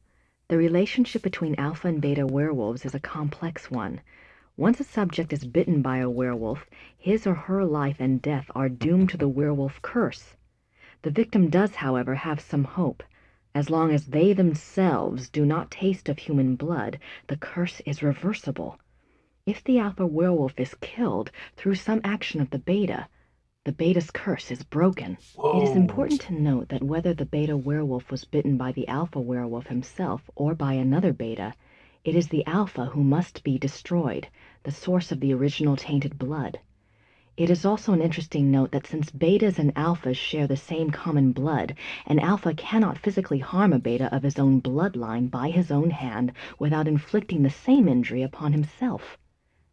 The relationship between alpha and beta werewolves is a complex one. Once a subject is bitten by a werewolf, his or her life and death are doomed to the werewolf curse. The victim does, however, have some hope. As long as they themselves do not taste of human blood, the curse is reversible. If the alpha werewolf is killed through some action of the beta's curse is broken. Whoa. It is important to note that whether the beta werewolf was bitten by the alpha werewolf himself or by another beta, it is the alpha who must be destroyed, the source of the original tainted blood. It is also an interesting note that since betas and alphas share the same common blood, an alpha cannot physically harm a beta of his own bloodline by his own hand without inflicting the same injury upon himself.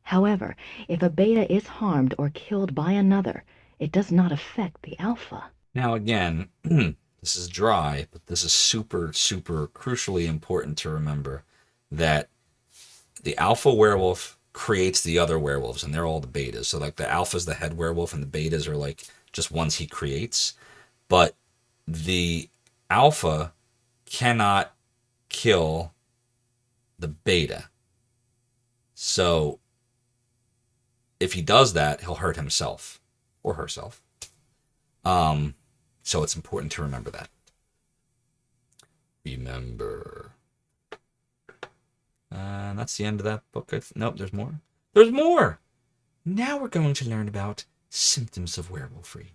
However, if a beta is harmed or killed by another, it does not affect the alpha. Now again, this is dry, but this is super, super crucially important to remember that the alpha werewolf creates the other werewolves, and they're all the betas. So like the alpha's the head werewolf, and the betas are like just ones he creates. But the alpha cannot kill the beta. So if he does that, he'll hurt himself or herself. So it's important to remember that. Remember. And that's the end of that book. Nope, there's more. There's more! Now we're going to learn about symptoms of werewolfery.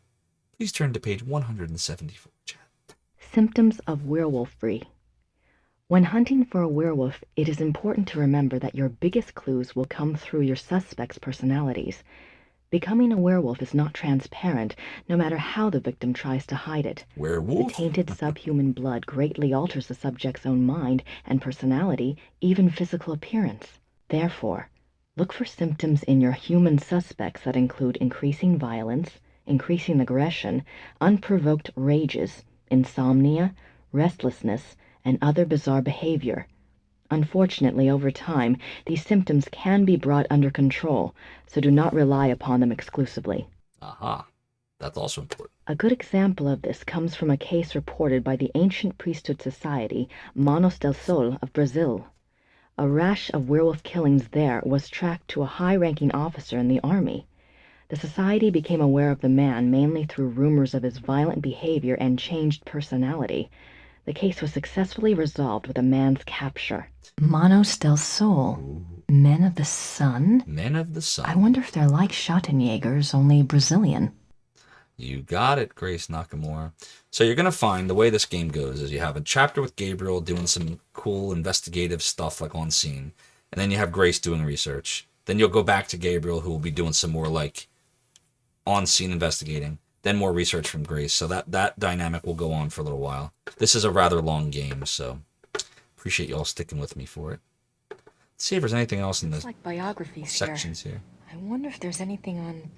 Please turn to page 174, Chad. Symptoms of werewolfery. When hunting for a werewolf, it is important to remember that your biggest clues will come through your suspects' personalities. Becoming a werewolf is not transparent, no matter how the victim tries to hide it. Werewolf? The tainted subhuman blood greatly alters the subject's own mind and personality, even physical appearance. Therefore, look for symptoms in your human suspects that include increasing violence, increasing aggression, unprovoked rages, insomnia, restlessness, and other bizarre behavior. Unfortunately, over time, these symptoms can be brought under control, so do not rely upon them exclusively. Aha. That's also important. A good example of this comes from a case reported by the ancient priesthood society Manos del Sol of Brazil. A rash of werewolf killings there was tracked to a high-ranking officer in the army. The society became aware of the man mainly through rumors of his violent behavior and changed personality. The case was successfully resolved with a man's capture. Manos del Sol. Men of the Sun? Men of the Sun. I wonder if they're like Schattenjägers, only Brazilian. You got it, Grace Nakamura. So you're going to find the way this game goes is you have a chapter with Gabriel doing some cool investigative stuff like on scene. And then you have Grace doing research. Then you'll go back to Gabriel, who will be doing some more like on scene investigating. Then more research from Grace. So that dynamic will go on for a little while. This is a rather long game, so appreciate you all sticking with me for it. Let's see if there's anything else in the like biographies sections here. I wonder if there's anything on...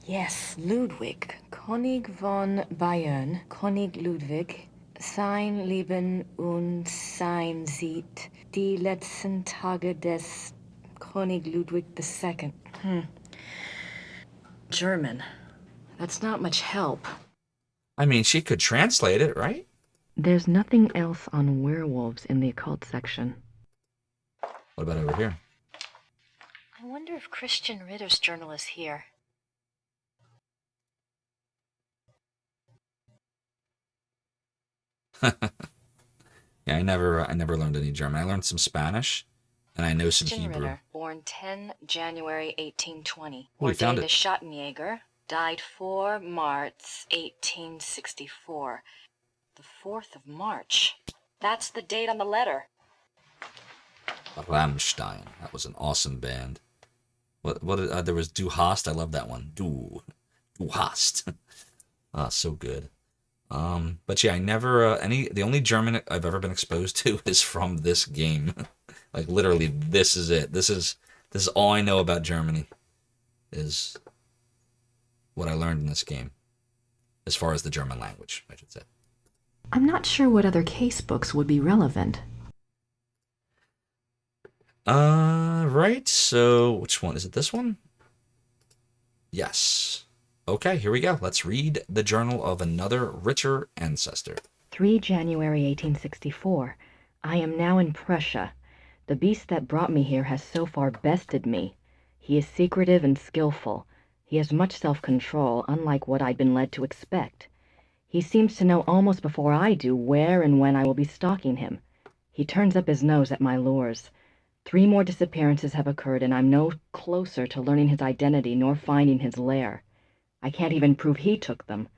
Yes, Ludwig. König von Bayern. König Ludwig. Sein Leben und sein Sieg. Die letzten Tage des König Ludwig II. German. That's not much help. I mean, she could translate it, right? There's nothing else on werewolves in the occult section. What about over here? I wonder if Christian Ritter's journal is here. Yeah, I never learned any German. I learned some Spanish, and I know some Christian Hebrew. Ritter, born 10 January 1820. Oh, we found Ordained it. a Schattenjäger, died 4 March 1864. The 4th of March. That's the date on the letter. Rammstein. That was an awesome band. There was Du Hast. I love that one. Du Hast. So good. But yeah, I never the only German I've ever been exposed to is from this game. Like literally, this is it. This is all I know about Germany. Is what I learned in this game, as far as the German language, I should say. I'm not sure what other casebooks would be relevant. Right. So which one is it? This one? Yes. Okay, here we go. Let's read the journal of another richer ancestor. 3 January 1864. I am now in Prussia. The beast that brought me here has so far bested me. He is secretive and skillful. He has much self-control, unlike what I'd been led to expect. He seems to know almost before I do where and when I will be stalking him. He turns up his nose at my lures. 3 more disappearances have occurred, and I'm no closer to learning his identity nor finding his lair. I can't even prove he took them.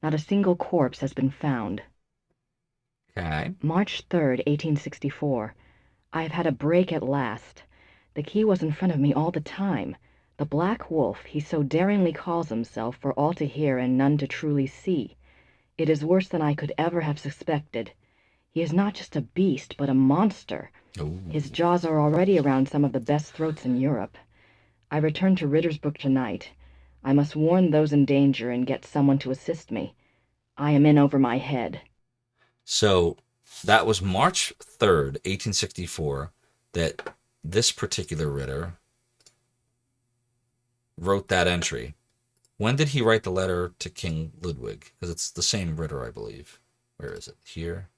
Not a single corpse has been found. Okay. March 3rd, 1864. I've had a break at last. The key was in front of me all the time. The Black Wolf, he so daringly calls himself, for all to hear and none to truly see. It is worse than I could ever have suspected. He is not just a beast, but a monster. Ooh. His jaws are already around some of the best throats in Europe. I return to Ritter's book tonight. I must warn those in danger and get someone to assist me. I am in over my head. So that was March 3rd, 1864, that this particular Ritter wrote that entry. When did he write the letter to King Ludwig? Because it's the same Ritter, I believe. Where is it? Here.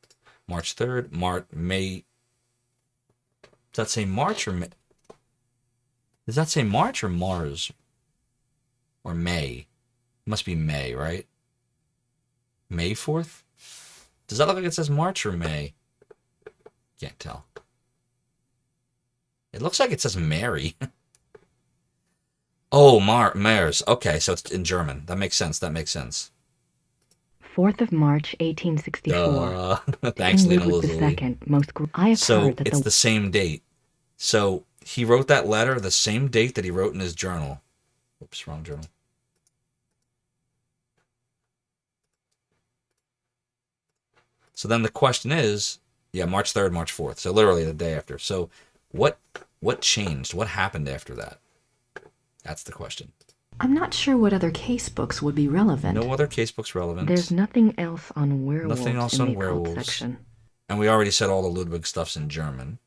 March 3rd, May. Does that say March or May? Does that say March or Mars? Or May? It must be May, right? May 4th? Does that look like it says March or May? Can't tell. It looks like it says Mary. Oh, Mars. Okay, so it's in German. That makes sense. 4th of March, 1864. Thanks, King Lena Ludwig Lazuli. II, I have So heard that it's the same date. So he wrote that letter the same date that he wrote in his journal. Oops, wrong journal. So then the question is, yeah, March 3rd, March 4th. So literally the day after. So what changed? What happened after that? That's the question. I'm not sure what other casebooks would be relevant. No other casebooks relevant. There's nothing else on werewolves Nothing else in on the occult werewolves. section. And we already said all the Ludwig stuff's in German.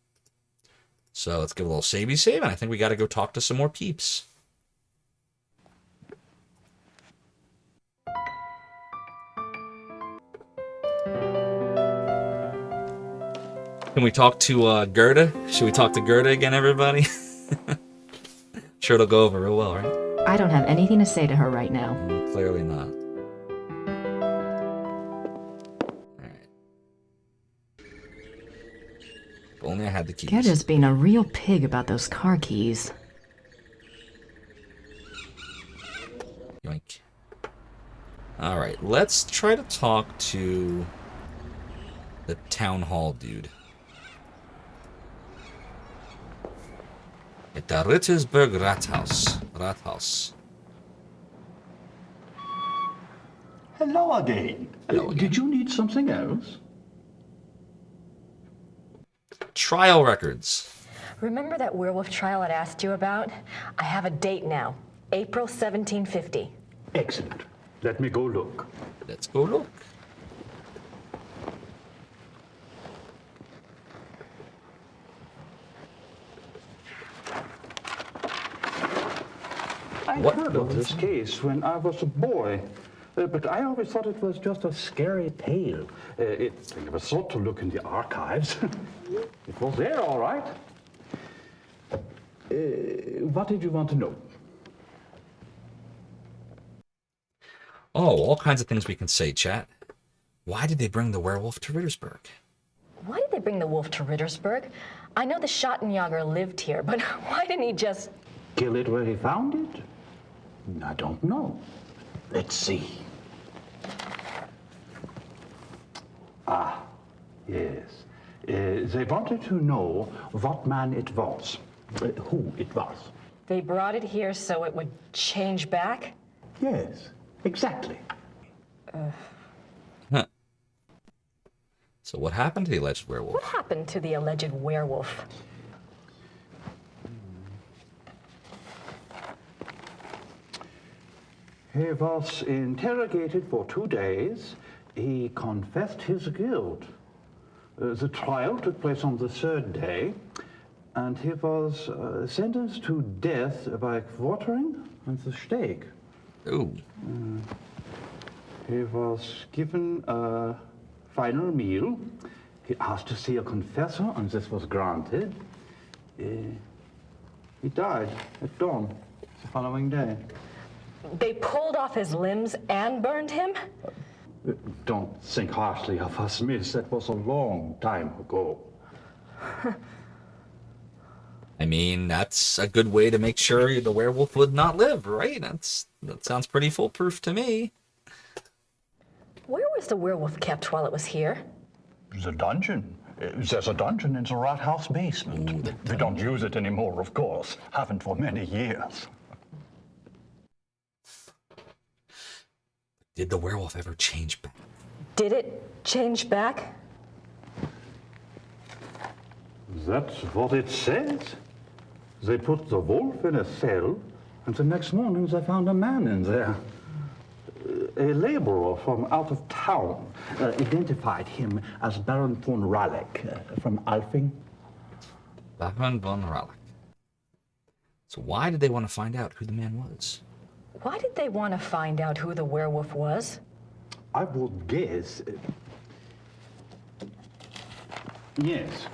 So let's give a little savey save, and I think we got to go talk to some more peeps. Can we talk to Gerda? Should we talk to Gerda again, everybody? Sure it'll go over real well, right? I don't have anything to say to her right now. Clearly not. Alright. If only I had the keys. Gerda's being a real pig about those car keys. Yoink. Alright, let's try to talk to the town hall dude. At the Rittersberg Rathaus. Hello again. Hello again. Did you need something else? Trial records. Remember that werewolf trial I'd asked you about? I have a date now. April 1750. Excellent. Let me go look. Let's go look. I heard of this case when I was a boy, but I always thought it was just a scary tale. I never thought to look in the archives. It was there, all right. What did you want to know? Oh, all kinds of things we can say, chat. Why did they bring the werewolf to Rittersberg? Why did they bring the wolf to Rittersberg? I know the Schottenjäger lived here, but why didn't he just... Kill it where he found it? I don't know. Let's see. Ah, yes. They wanted to know what man it was, who it was. They brought it here so it would change back? Yes, exactly. Huh. So what happened to the alleged werewolf? What happened to the alleged werewolf? He was interrogated for 2 days. He confessed his guilt. The trial took place on the 3rd day, and he was sentenced to death by quartering and the stake. Ooh. He was given a final meal. He asked to see a confessor, and this was granted. He died at dawn the following day. They pulled off his limbs and burned him? Don't think harshly of us, miss. That was a long time ago. I mean, that's a good way to make sure the werewolf would not live, right? That sounds pretty foolproof to me. Where was the werewolf kept while it was here? The dungeon. There's a dungeon in the Rathaus basement. Ooh, we don't use it anymore, of course. Haven't for many years. Did the werewolf ever change back? Did it change back? That's what it says. They put the wolf in a cell, and the next morning they found a man in there. A laborer from out of town identified him as Baron von Ralek from Alfing. Baron von Ralek. So why did they want to find out who the man was? Why did they want to find out who the werewolf was? I would guess... Yes.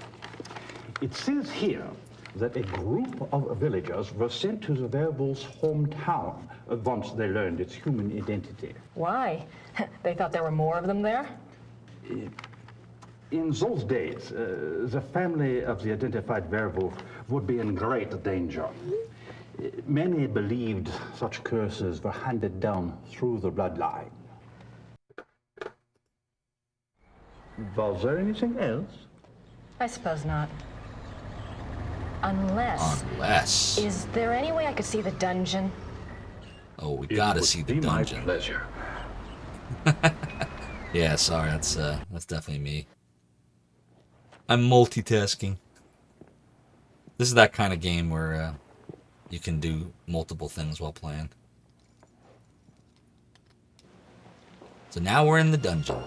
It says here that a group of villagers were sent to the werewolf's hometown once they learned its human identity. Why? They thought there were more of them there? In those days, the family of the identified werewolf would be in great danger. Many believed such curses were handed down through the bloodline. Was there anything else? I suppose not. Unless... Is there any way I could see the dungeon? Oh, we gotta see the dungeon. My pleasure. Yeah, sorry, that's definitely me. I'm multitasking. This is that kind of game where you can do multiple things while playing. So now we're in the dungeon.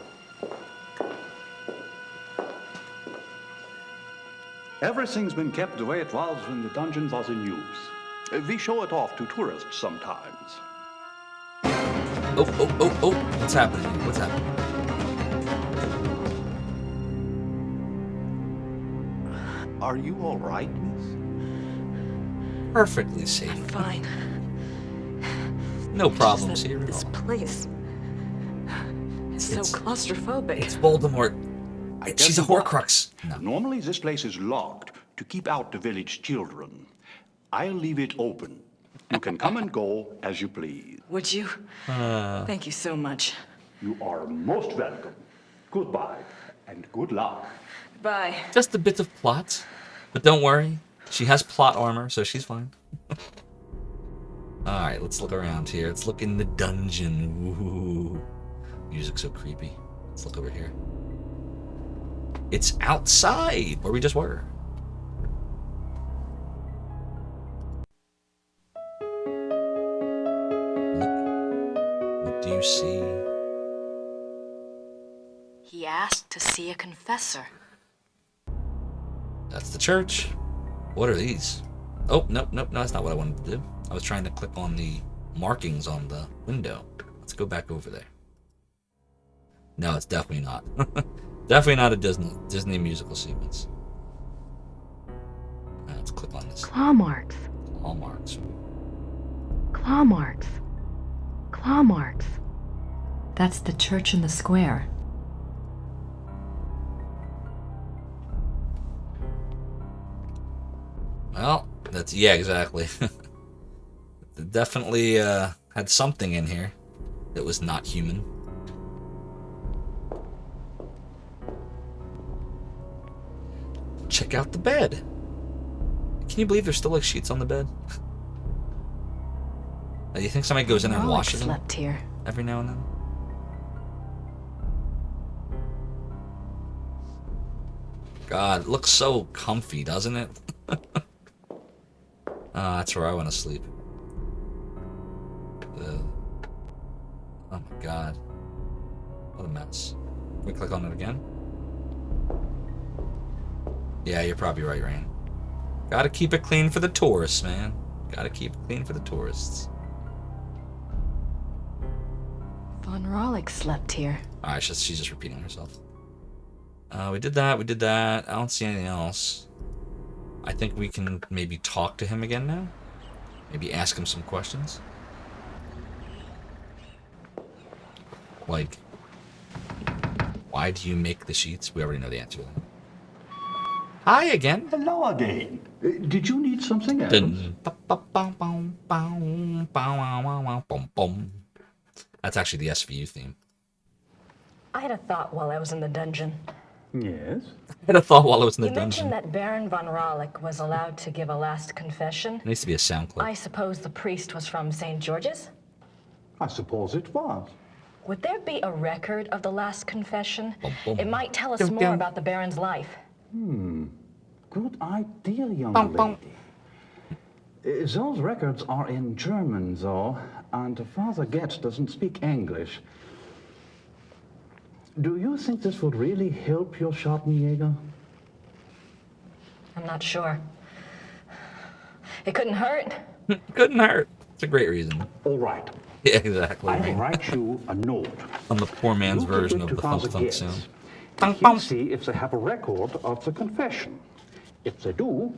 Everything's been kept the way it was when the dungeon was in use. We show it off to tourists sometimes. Oh, what's happening? What's happening? Are you all right, miss? Perfectly safe. Fine. No problems here at This all. place... It's so claustrophobic. It's Voldemort. She's a Horcrux. No. Normally this place is locked to keep out the village children. I'll leave it open. You can come and go as you please. Would you? Thank you so much. You are most welcome. Goodbye, and good luck. Bye. Just a bit of plot. But don't worry. She has plot armor, so she's fine. Alright, let's look around here. Let's look in the dungeon. Ooh. Music's so creepy. Let's look over here. It's outside, where we just were. Look. What do you see? He asked to see a confessor. That's the church. What are these? Oh, nope, no, that's not what I wanted to do. I was trying to click on the markings on the window. Let's go back over there. No, it's definitely not. Definitely not a Disney musical sequence. Let's click on this. Claw marks. Claw marks. Claw marks. Claw marks. That's the church in the square. Well, that's, yeah, exactly. Definitely had something in here that was not human. Check out the bed. Can you believe there's still like sheets on the bed? Do you think somebody goes in and washes them slept here every now and then? God, it looks so comfy, doesn't it? That's where I want to sleep. Oh my God. What a mess. Can we click on it again? Yeah, you're probably right, Rain. Gotta keep it clean for the tourists, man. Gotta keep it clean for the tourists. Von Rollick slept here. Alright, she's just repeating herself. We did that. I don't see anything else. I think we can maybe talk to him again now. Maybe ask him some questions. Like, why do you make the sheets? We already know the answer to that. Hi again. Hello again. Did you need something else? That's actually the SVU theme. I had a thought while I was in the dungeon. Yes? I had a thought while I was in the You dungeon. mentioned that Baron von Rollick was allowed to give a last confession. It needs to be a sound clip. I suppose the priest was from St. George's? I suppose it was. Would there be a record of the last confession? Bum, bum. It might tell us Dum, more dum. about the Baron's life. Good idea, young Bum, bum. lady. Those records are in German, though, and Father Getz doesn't speak English. Do you think this would really help your Schattenjäger? I'm not sure. It couldn't hurt. Couldn't hurt. It's a great reason. All right. Yeah, exactly. I'll write you a note. On the poor man's You give version it of to the Father thunk thunk Getz, sound. and he'll see if they have a record of the confession. If they do,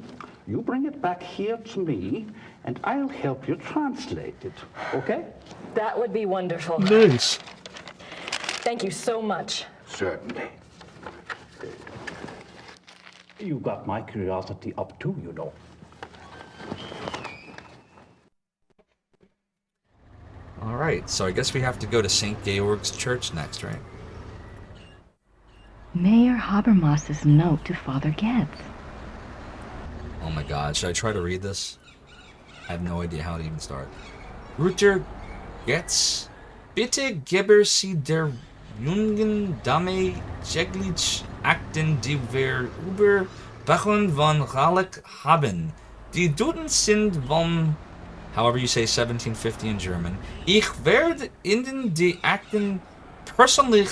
you bring it back here to me, and I'll help you translate it. Okay? That would be wonderful. Nice. Thank you so much. Certainly. You got my curiosity up too, you know. Alright, so I guess we have to go to St. Georg's Church next, right? Mayor Habermas's note to Father Getz. Oh my God, should I try to read this? I have no idea how to even start. Ruter Getz, bitte geben Sie der jungen Dame jeglich Akten, die wir über Baron von Rollick haben. Die Duden sind von, however you say 1750 in German. Ich werde Ihnen die Akten persönlich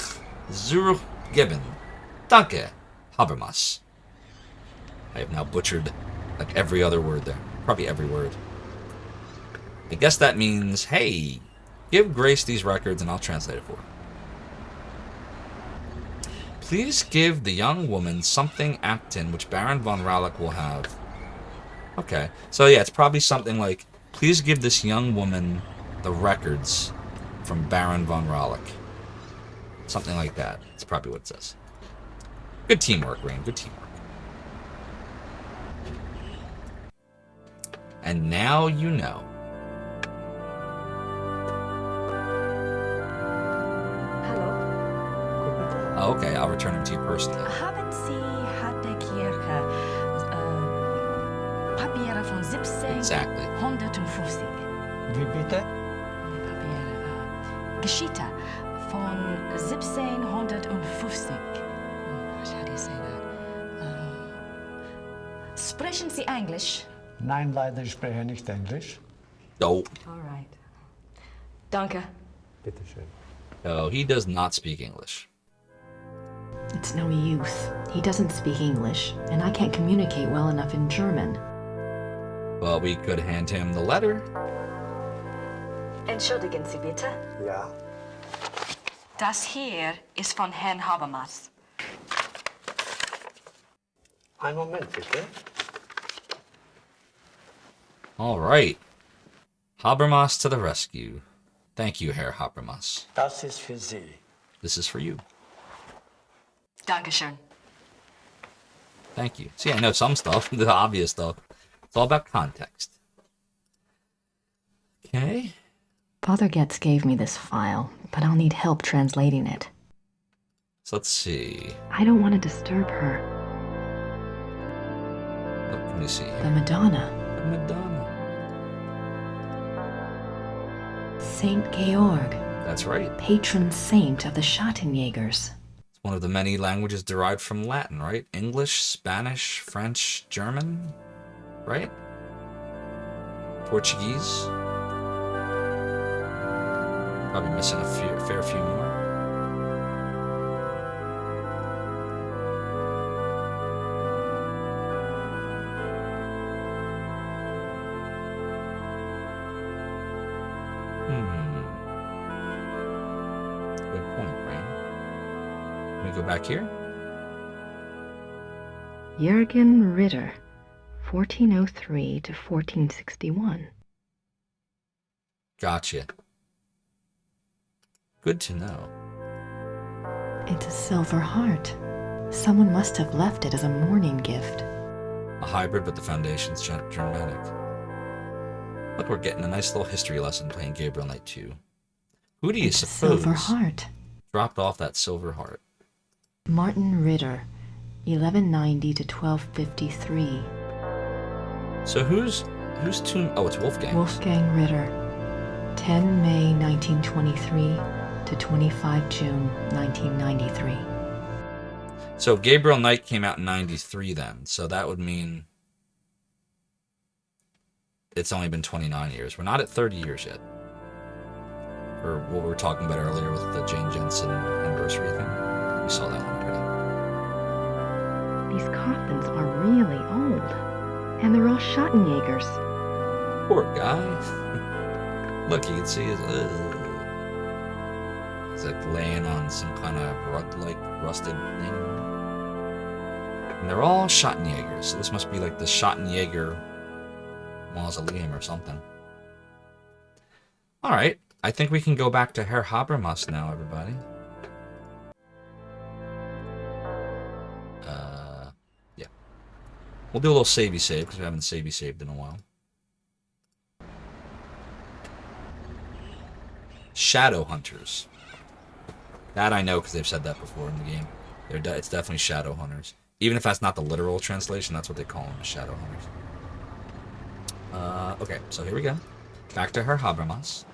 zurückgeben. Danke, Habermas. I have now butchered like every other word there. Probably every word. I guess that means, hey, give Grace these records and I'll translate it for her. Please give the young woman something Acton which Baron von Rollick will have. Okay, so yeah, it's probably something like, please give this young woman the records from Baron von Rollick. Something like that. That's probably what it says. Good teamwork, Rain. Good teamwork. And now you know. Oh, okay, I'll return him to you personally. Haben Sie hat der Kirche Papiere von 17 Exactly. 150? Wie bitte? Papiere, Geschichte von 1750. Gosh, how do you say that? Sprechen Sie Englisch? Nein, leider, ich spreche nicht Englisch. Nope. All right. Danke. Bitte schön. No, he does not speak English. It's no use. He doesn't speak English, and I can't communicate well enough in German. Well, we could hand him the letter. Entschuldigen Sie bitte. Ja. Das hier ist von Herrn Habermas. Einen Moment, bitte. All right. Habermas to the rescue. Thank you, Herr Habermas. Das ist für Sie. This is for you. Dankeschön. Thank you. See, I know some stuff, the obvious stuff. It's all about context. Okay. Father Getz gave me this file, but I'll need help translating it. So let's see. I don't want to disturb her. What can we see The here? Madonna. The Madonna. Saint Georg, That's right. patron saint of the Schattenjägers. It's one of the many languages derived from Latin, right? English, Spanish, French, German, right? Portuguese. Probably missing a fair few more. Good point, Brain. Can we go back here? Jürgen Ritter, 1403 to 1461. Gotcha. Good to know. It's a silver heart. Someone must have left it as a mourning gift. A hybrid, but the foundation's Germanic. Look, we're getting a nice little history lesson playing Gabriel Knight 2. Who do you It's a suppose silver heart. dropped off that silver heart? Martin Ritter, 1190 to 1253. So who's tomb? Oh, it's Wolfgang. Wolfgang Ritter, 10 May 1923 to 25 June 1993. So Gabriel Knight came out in 93 then. So that would mean it's only been 29 years. We're not at 30 years yet. Or what we were talking about earlier with the Jane Jensen anniversary thing. We saw that one already. These coffins are really old, and they're all Schattenjägers. Poor guy. Look, you can see his. He's like laying on some kind of rug-like rusted thing. And they're all Schattenjägers, so this must be like the Schattenjäger mausoleum or something. All right, I think we can go back to Herr Habermas now, everybody. Yeah. We'll do a little savey save because we haven't savey saved in a while. Shadow Hunters. That I know because they've said that before in the game. It's definitely Shadow Hunters. Even if that's not the literal translation, that's what they call them, Shadow Hunters. Okay, so here we go. Back to Herr Habermas.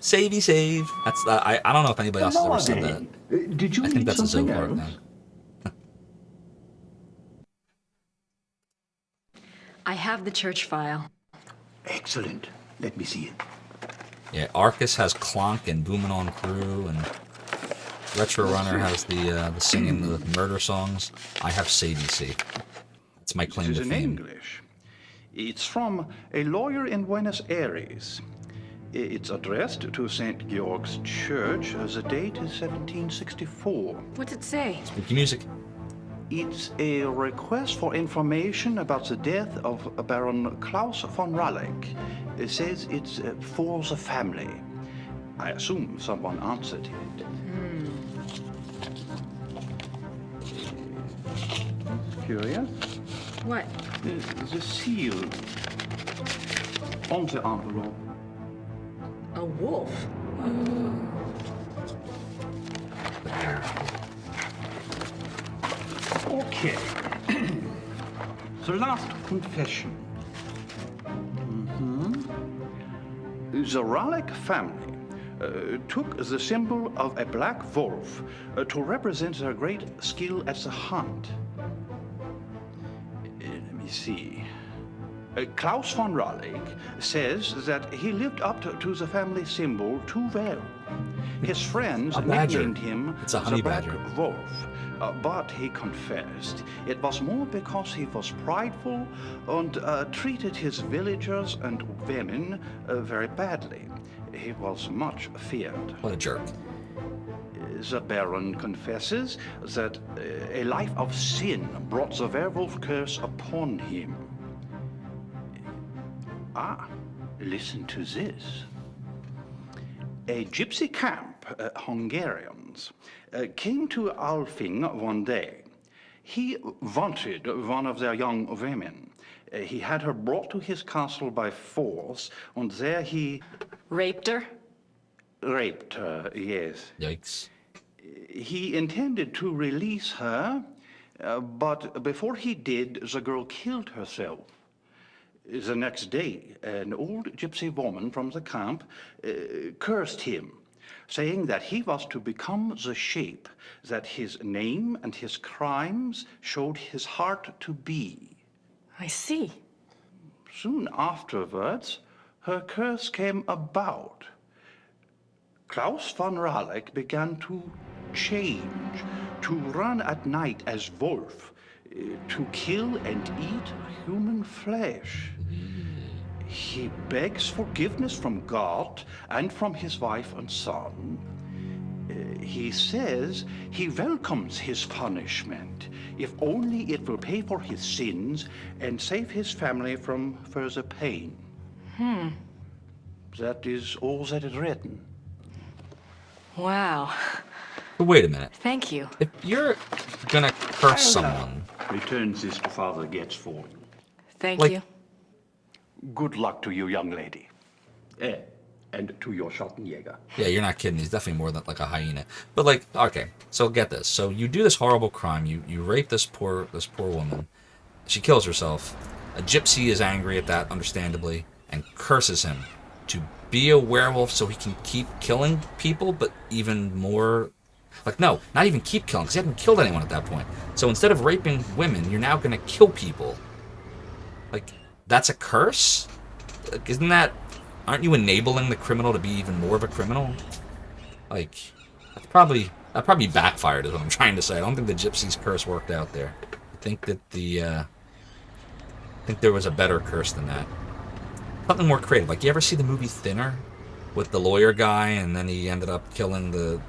Savey save. That's I don't know if anybody else has ever said that. Did you I think need that's a something Zophar else? thing. I have the church file. Excellent. Let me see it. Yeah, Arcus has Clonk and Boomin' on Crew, and Retro Runner has the singing the murder songs. I have Sadie C. That's my claim It is to in fame. English. It's from a lawyer in Buenos Aires. It's addressed to St. Georg's Church. The date is 1764. What's it say? Spooky music. It's a request for information about the death of Baron Klaus von Raleigh. It says it's for the family. I assume someone answered it. Curious? What? The seal on the envelope. A wolf? Okay. The last confession. The Raleigh family took the symbol of a black wolf to represent their great skill at the hunt. Let me see. Klaus von Raleigh says that he lived up to the family symbol too well. His friends nicknamed him It's a honey the Black badger. Wolf, but he confessed it was more because he was prideful and treated his villagers and women very badly. He was much feared. What a jerk. The Baron confesses that a life of sin brought the werewolf curse upon him. Listen to this. A gypsy camp, Hungarians, came to Alfing one day. He wanted one of their young women. He had her brought to his castle by force, and there he... Raped her? Raped her, yes. Yikes. He intended to release her, but before he did, the girl killed herself. The next day, an old gypsy woman from the camp cursed him, saying that he was to become the shape that his name and his crimes showed his heart to be. I see. Soon afterwards, her curse came about. Klaus von Raleigh began to change, to run at night as wolf, to kill and eat human flesh. He begs forgiveness from God and from his wife and son. He says he welcomes his punishment, if only it will pay for his sins and save his family from further pain. That is all that is written. Wow. But wait a minute. Thank you. If you're gonna curse someone, Return this to Father Getz for you. Thank you. Good luck to you, young lady. And to your Schottenjäger. yeah, you're not kidding. He's definitely more than like a hyena. But like, okay, so get this. So you do this horrible crime. You rape this poor woman. She kills herself. A gypsy is angry at that, understandably, and curses him to be a werewolf so he can keep killing people, but even more. Like, no, not even keep killing, because he hadn't killed anyone at that point. So instead of raping women, you're now going to kill people. Like, that's a curse? Like, isn't that... Aren't you enabling the criminal to be even more of a criminal? Like, that probably backfired is what I'm trying to say. I don't think the gypsy's curse worked out there. I think that I think there was a better curse than that. Something more creative. Like, you ever see the movie Thinner? With the lawyer guy, and then he ended up killing the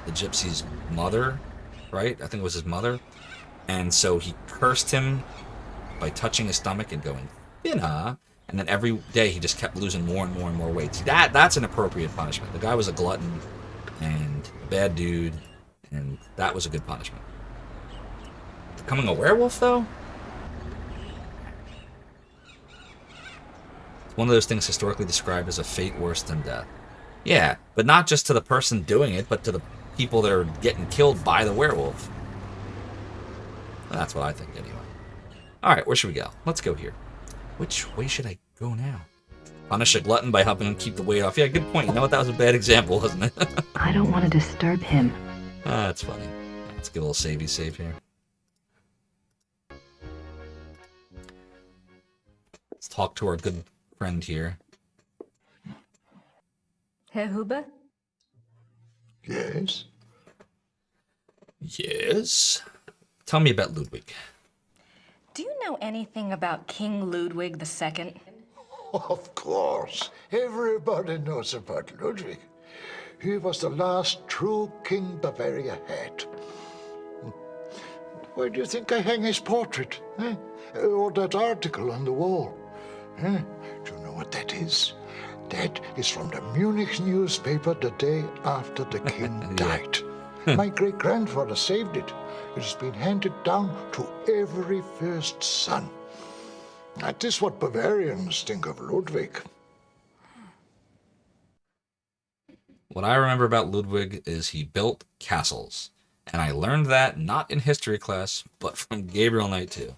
gypsy's mother, right? I think it was his mother. And so he cursed him by touching his stomach and going, thinner. And then every day he just kept losing more and more and more weight. See, that's an appropriate punishment. The guy was a glutton and a bad dude, and that was a good punishment. Becoming a werewolf, though? It's one of those things historically described as a fate worse than death. Yeah, but not just to the person doing it, but to the people that are getting killed by the werewolf. Well, that's what I think, anyway. Alright, where should we go? Let's go here. Which way should I go now? Punish a glutton by helping him keep the weight off. Yeah, good point. You know what? That was a bad example, wasn't it? I don't want to disturb him. That's funny. Let's get a little savey save here. Let's talk to our good friend here. Herr Huber? Yes? Yes? Tell me about Ludwig. Do you know anything about King Ludwig II? Of course. Everybody knows about Ludwig. He was the last true king Bavaria had. Where do you think I hang his portrait? Eh? Or that article on the wall? Eh? Do you know what that is? That is from the Munich newspaper the day after the king died. My great-grandfather saved it. It has been handed down to every first son. That is what Bavarians think of Ludwig. What I remember about Ludwig is he built castles. And I learned that not in history class, but from Gabriel Knight too.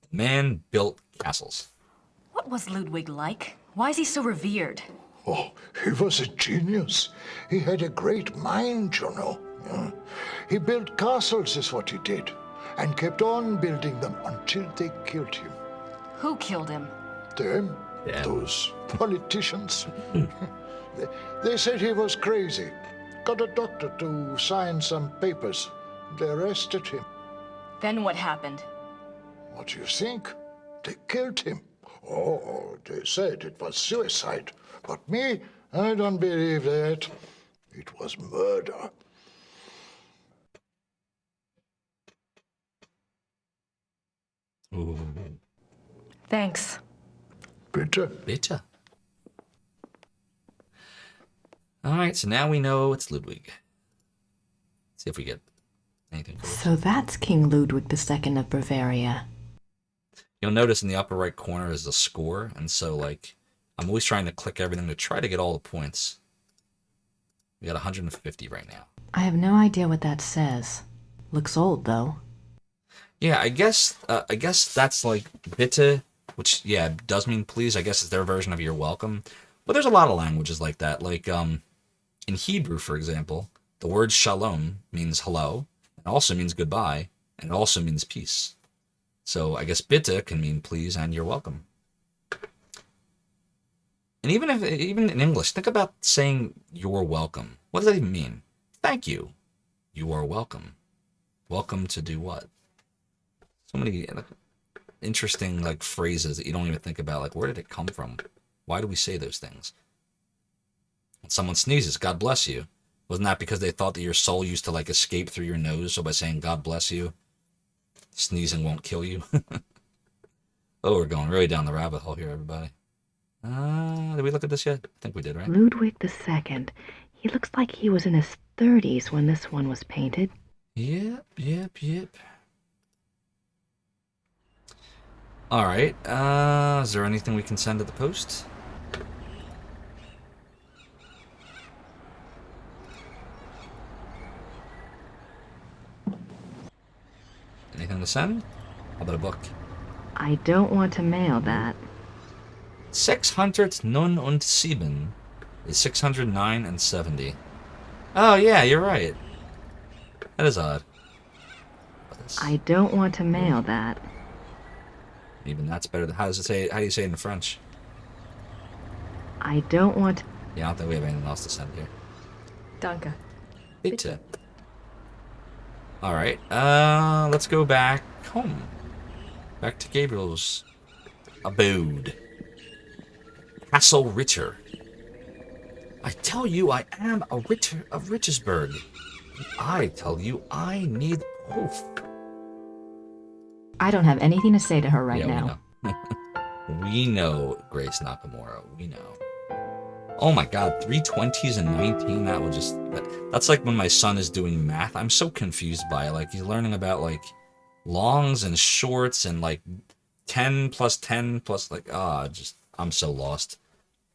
Man built castles. What was Ludwig like? Why is he so revered? Oh, he was a genius. He had a great mind, you know. He built castles, is what he did, and kept on building them until they killed him. Who killed him? Them? Yeah. Those politicians. They said he was crazy. Got a doctor to sign some papers. They arrested him. Then what happened? What do you think? They killed him. Oh, they said it was suicide. But me, I don't believe that. It was murder. Ooh. Thanks. Bitte. Bitte. Alright, so now we know it's Ludwig. See if we get anything. So that's King Ludwig II of Bavaria. You'll notice in the upper right corner is the score, and so, like, I'm always trying to click everything to try to get all the points. We got 150 right now. I have no idea what that says. Looks old, though. Yeah, I guess that's like bitte, which, yeah, does mean please. I guess it's their version of you're welcome. But there's a lot of languages like that. Like, in Hebrew, for example, the word shalom means hello. It also means goodbye. And it also means peace. So I guess bitte can mean please and you're welcome. And even in English, think about saying you're welcome. What does that even mean? Thank you. You are welcome. Welcome to do what? So many interesting like phrases that you don't even think about. Like, where did it come from? Why do we say those things? When someone sneezes, God bless you. Wasn't that because they thought that your soul used to like escape through your nose? So by saying God bless you, sneezing won't kill you. Oh, we're going really down the rabbit hole here, everybody. Did we look at this yet? I think we did, right? Ludwig II. He looks like he was in his 30s when this one was painted. Yep. Alright, is there anything we can send to the post? Anything to send? How about a book? I don't want to mail that. 609 is 609 and 70. Oh yeah, you're right. That is odd. I don't want to mail that. Even that's better than how do you say it in French? I don't want to... Yeah, I don't think we have anything else to send here. Danke. Bitte. Alright, let's go back home. Back to Gabriel's abode. Castle Ritter. I tell you I am a Ritter of Richesburg. I tell you I need proof. I don't have anything to say to her right now. We know. We know, Grace Nakamura. We know. Oh my god, 320s and 19, that would just... That's like when my son is doing math. I'm so confused by it. Like, he's learning about, like, longs and shorts and, like, 10 plus 10 plus, like, I'm so lost.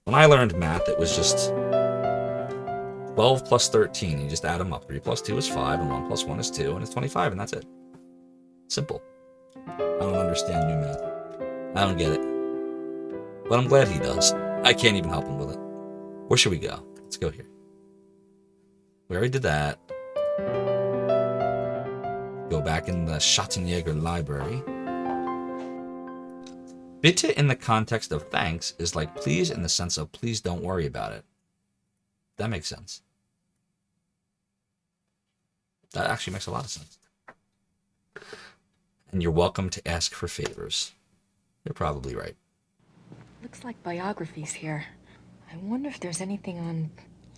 When I learned math, it was just 12 plus 13. You just add them up. 3 plus 2 is 5, and 1 plus 1 is 2, and it's 25, and that's it. Simple. I don't understand new math. I don't get it. But I'm glad he does. I can't even help him with it. Where should we go? Let's go here. We already did that. Go back in the Schattenjäger library. Bitte in the context of thanks is like please in the sense of please don't worry about it. That makes sense. That actually makes a lot of sense. And you're welcome to ask for favors. You're probably right. Looks like biographies here. I wonder if there's anything on...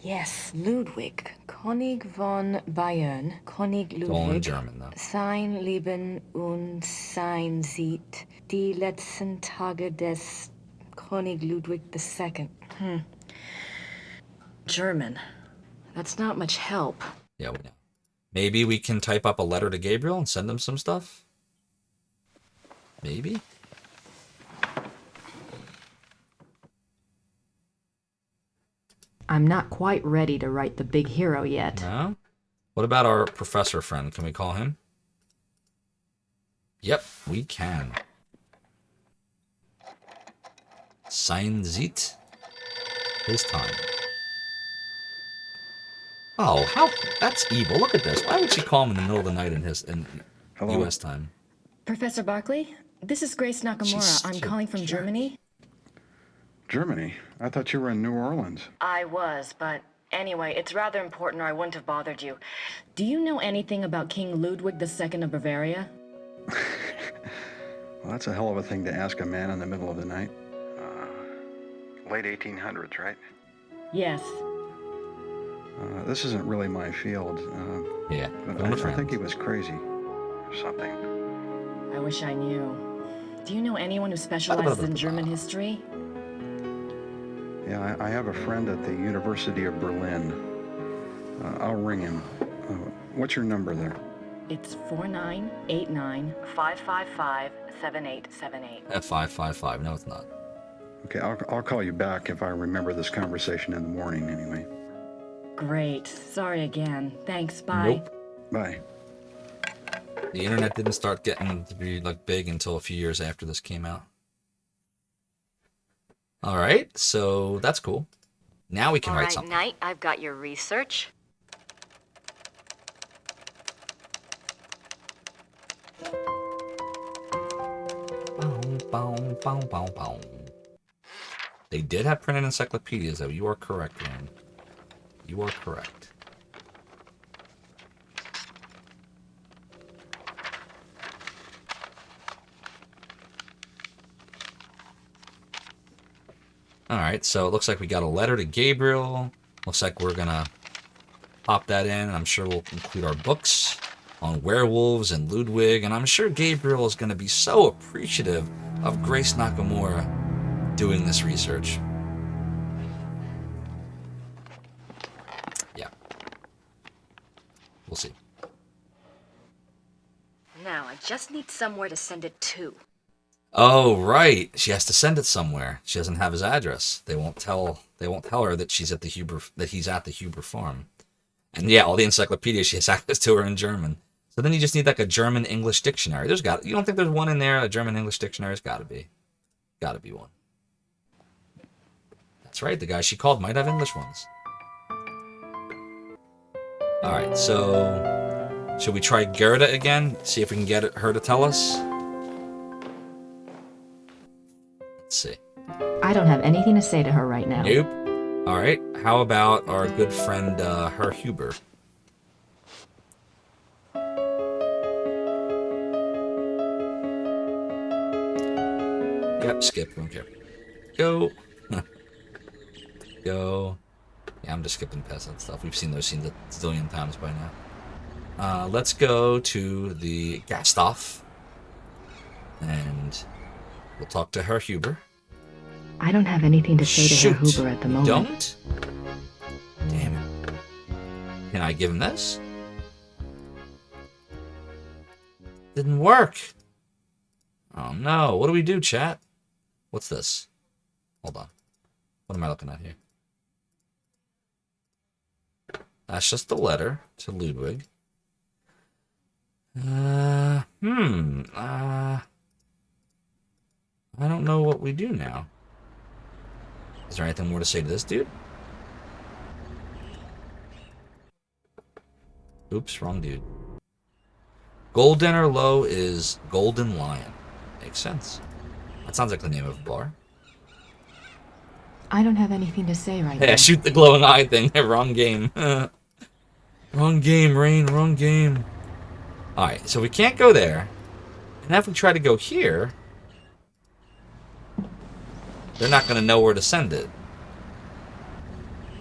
Yes, Ludwig. König von Bayern. König Ludwig. It's all in German, though. Sein Leben und sein Sieg. Die letzten Tage des König Ludwig II. German. That's not much help. Yeah, we know. Maybe we can type up a letter to Gabriel and send him some stuff? Maybe? I'm not quite ready to write the big hero yet. No? What about our professor friend? Can we call him? Yep, we can. Sein Zit. His time. Oh, how... That's evil. Look at this. Why would she call him in the middle of the night in U.S. time? Professor Barkley, this is Grace Nakamura. I'm calling from Germany. Germany? I thought you were in New Orleans. I was, but anyway, it's rather important or I wouldn't have bothered you. Do you know anything about King Ludwig II of Bavaria? Well, that's a hell of a thing to ask a man in the middle of the night. Late 1800s, right? Yes. This isn't really my field. Yeah, but I think he was crazy or something. I wish I knew. Do you know anyone who specializes in German history? Yeah, I have a friend at the University of Berlin. I'll ring him. What's your number there? It's 4989-555-7878. F555. No, it's not. Okay, I'll call you back if I remember this conversation in the morning anyway. Great. Sorry again. Thanks. Bye. Nope. Bye. The internet didn't start getting to be like big until a few years after this came out. All right, so that's cool. Now we can write something. Knight, I've got your research. They did have printed encyclopedias, though. You are correct, man. You are correct. Alright, so it looks like we got a letter to Gabriel. Looks like we're gonna pop that in, and I'm sure we'll include our books on werewolves and Ludwig, and I'm sure Gabriel is gonna be so appreciative of Grace Nakamura doing this research. Yeah. We'll see. Now, I just need somewhere to send it to. Oh, right. She has to send it somewhere. She doesn't have his address. They won't tell her that he's at the Huber farm. And yeah, all the encyclopedias she has access to are in German. So then you just need like a German English dictionary. You don't think there's one in there, a German English dictionary? There's gotta be. Gotta be one. That's right, the guy she called might have English ones. Alright, so should we try Gerda again? See if we can get her to tell us? Let's see. I don't have anything to say to her right now. Nope. Alright, how about our good friend, Herr Huber? Yep, skip, don't care. Go. Go. Yeah, I'm just skipping past that stuff. We've seen those scenes a zillion times by now. Let's go to the Gasthof. And we'll talk to Herr Huber. I don't have anything to say to Herr Huber at the moment. Don't? Damn it. Can I give him this? Didn't work. Oh no. What do we do, chat? What's this? Hold on. What am I looking at here? That's just a letter to Ludwig. I don't know what we do now. Is there anything more to say to this dude? Oops, wrong dude. Goldener Low is Golden Lion. Makes sense. That sounds like the name of a bar. I don't have anything to say right now. Yeah, shoot the glowing eye thing. Wrong game. Wrong game, Rain. Wrong game. Alright, so we can't go there. And if we try to go here, they're not going to know where to send it.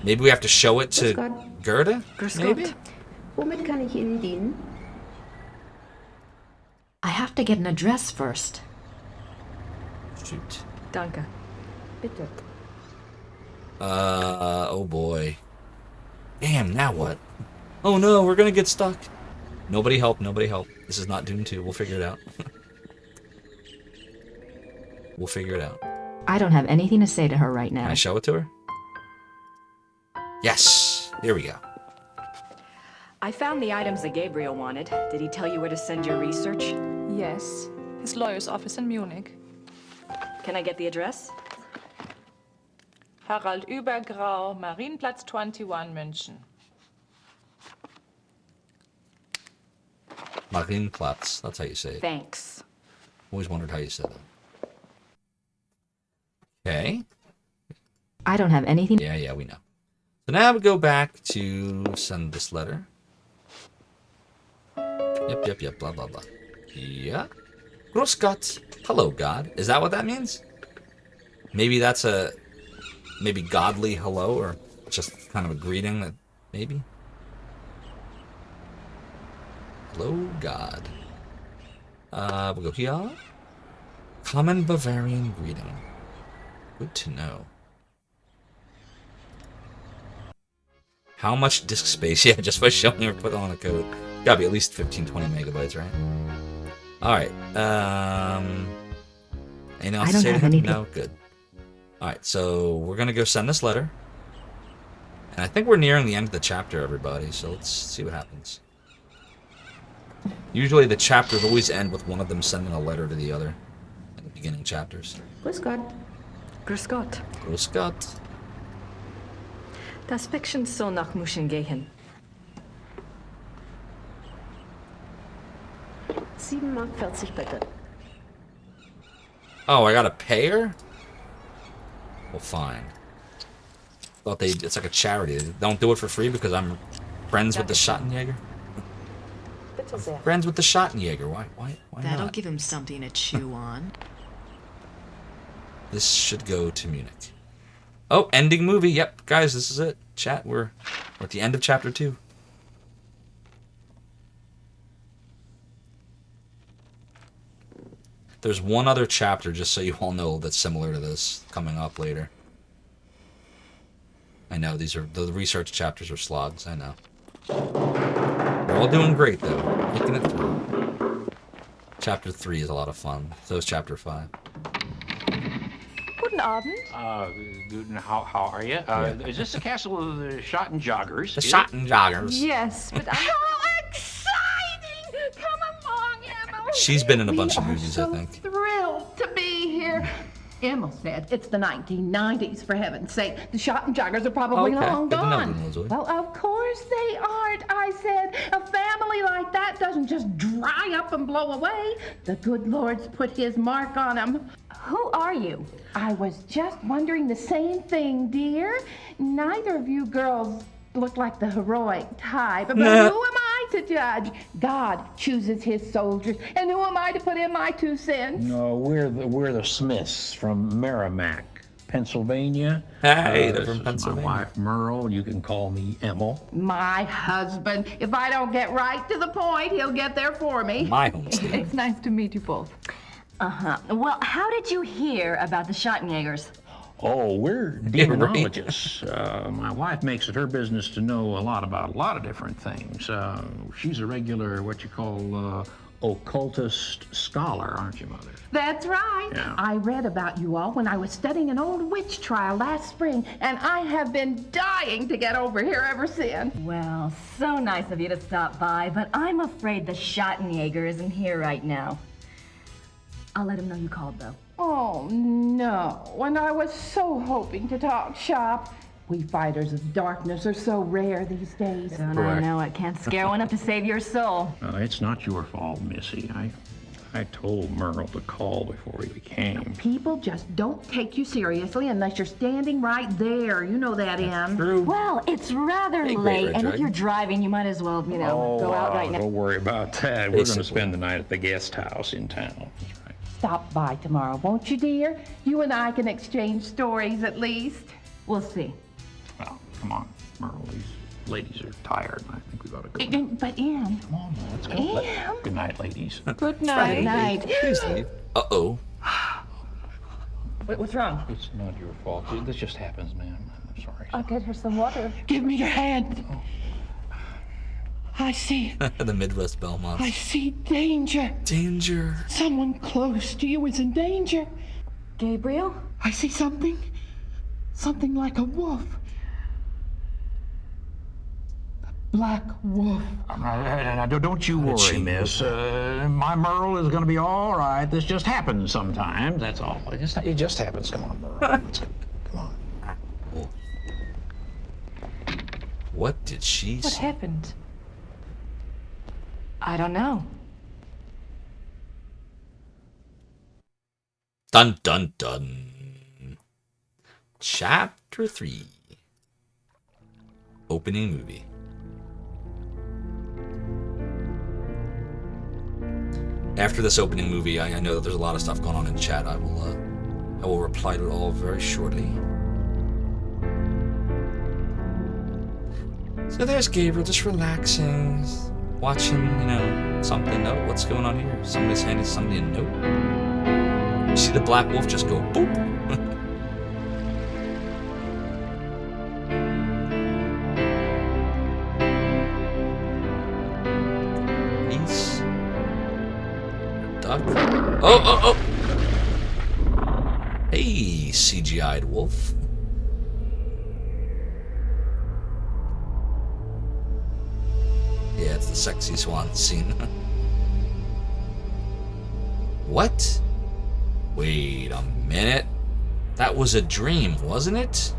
Maybe we have to show it to Gerda? Maybe? Womit kann ich Ihnen dienen? I have to get an address first. Shoot. Danke. Bitte. Oh boy. Damn, now what? Oh no, we're gonna get stuck. Nobody help, nobody help. This is not Doom 2, we'll figure it out. We'll figure it out. I don't have anything to say to her right now. Can I show it to her? Yes! Here we go. I found the items that Gabriel wanted. Did he tell you where to send your research? Yes. His lawyer's office in Munich. Can I get the address? Harald Übergrau, Marienplatz 21, München. Marienplatz. That's how you say it. Thanks. Always wondered how you said that. Okay. I don't have anything. Yeah, we know. So now we go back to send this letter. Yep, blah, blah, blah. Yeah. Grüß Gott. Hello, God. Is that what that means? Maybe that's a... Maybe godly hello, or just kind of a greeting that... Maybe? Hello, God. We'll go here. Common Bavarian greeting. Good to know. How much disk space? Yeah, just by showing or put on a code. Gotta be at least 15-20 megabytes, right? Alright, anything else to say to him? No? Good. Alright, so we're gonna go send this letter. And I think we're nearing the end of the chapter, everybody, so let's see what happens. Usually the chapters always end with one of them sending a letter to the other in the beginning chapters. Grüß Gott. Grüß Gott. Grüß Gott. Das Päckchen soll nach München gehen. 7,40 Mark bitte. Oh, I gotta pay her? Well, fine. Thought it's like a charity. They don't do it for free because I'm friends with the Schottenjäger? Friends with the Schottenjäger. Why That'll not? give him something to chew on. This should go to Munich. Oh, ending movie. Yep, guys, this is it. Chat, we're at the end of chapter 2. There's one other chapter, just so you all know, that's similar to this coming up later. I know, these are the research chapters are slogs, I know. We're all doing great, though. Making it through. Chapter 3 is a lot of fun. So is chapter 5. Guten Abend. How are you? Is this the castle of the Schottenjoggers? The Schottenjoggers. Yes, but how exciting! Come along, Emma. She's been in a bunch of movies, I think. Thrilled to be here. Emma said it's the 1990s, for heaven's sake. The Schottenjoggers are probably long Good to know, gone. Elizabeth. Well, of course they aren't, I said. A family like that doesn't just dry up and blow away. The good Lord's put his mark on them. Who are you? I was just wondering the same thing, dear. Neither of you girls look like the heroic type, but who am I to judge? God chooses his soldiers, and who am I to put in my 2 cents? No, we're the Smiths from Merrimack, Pennsylvania. Hey, they're from This is Pennsylvania. My wife Merle. You can call me Emil. My husband. If I don't get right to the point, he'll get there for me. My homestead. It's nice to meet you both. Well, how did you hear about the Schottenjägers? Oh, we're demonologists. My wife makes it her business to know a lot about a lot of different things. She's a regular, what you call, occultist scholar, aren't you, Mother? That's right. Yeah. I read about you all when I was studying an old witch trial last spring, and I have been dying to get over here ever since. Well, so nice of you to stop by, but I'm afraid the Schottenjäger isn't here right now. I'll let him know you called, though. Oh, no. And I was so hoping to talk shop. We fighters of darkness are so rare these days. Don't I know it? Can't scare one up to save your soul. It's not your fault, Missy. I told Merle to call before he came. People just don't take you seriously unless you're standing right there. You know that, Em. True. Well, it's rather Hey, great late, Red and if Dragon. you're driving, you might as well, go out right now. Don't worry about that. We're going to spend the night at the guest house in town. Stop by tomorrow, won't you, dear? You and I can exchange stories at least. We'll see. Well, come on, Merle. These ladies are tired, and I think we ought to go. But, Em. Come on, let's go. Em. Good night, ladies. Good night. Good night. Please leave. Uh-oh. What's wrong? It's not your fault. This just happens, man. I'm sorry. I'll get her some water. Give me your hand. I see. The Midwest Belmonts. I see danger. Danger. Someone close to you is in danger. Gabriel? I see something. Something like a wolf. Black wolf. Now, don't you worry, miss. My Merle is going to be all right. This just happens sometimes, that's all. It just happens. Come on, Merle. Come on. What did she What say? happened? I don't know. Dun dun dun. Chapter 3. Opening movie. After this opening movie, I know that there's a lot of stuff going on in chat. I will reply to it all very shortly. So there's Gabriel just relaxing, watching, something. Oh, what's going on here? Somebody's handing somebody a note. You see the black wolf just go boop. Peace. Duck. Oh! Hey, CGI'd wolf. Yeah, it's the sexy swan scene. What? Wait a minute. That was a dream, wasn't it?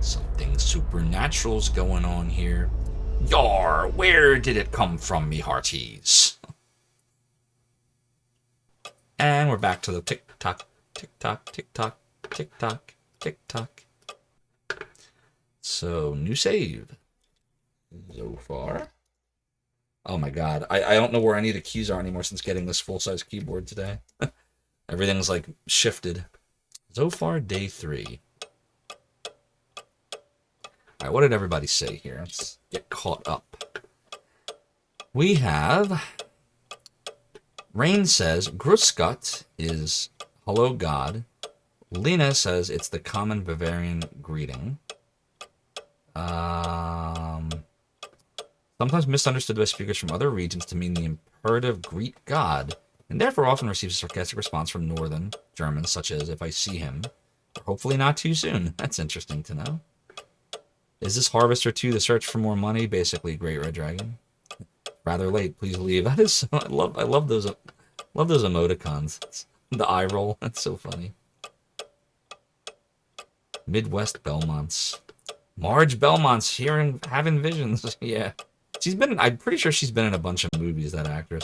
Something supernatural's going on here. Yar, where did it come from, me hearties? And we're back to the tick-tock, tick-tock, tick-tock, tick-tock, tick-tock. So, new save. Zophar. Oh my god. I don't know where any of the keys are anymore since getting this full-size keyboard today. Everything's like shifted. Zophar, day 3. Alright, what did everybody say here? Let's get caught up. We have... Rain says, Grüß is hello God. Lena says it's the common Bavarian greeting. Sometimes misunderstood by speakers from other regions to mean the imperative greet God, and therefore often receives a sarcastic response from northern Germans, such as if I see him, or hopefully not too soon. That's interesting to know. Is this Harvester 2 the search for more money? Basically, Great Red Dragon. Rather late, please leave. That is so, I love those emoticons. The eye roll, that's so funny. Midwest Belmonts. Marge Belmont's having visions. Yeah. I'm pretty sure she's been in a bunch of movies, that actress.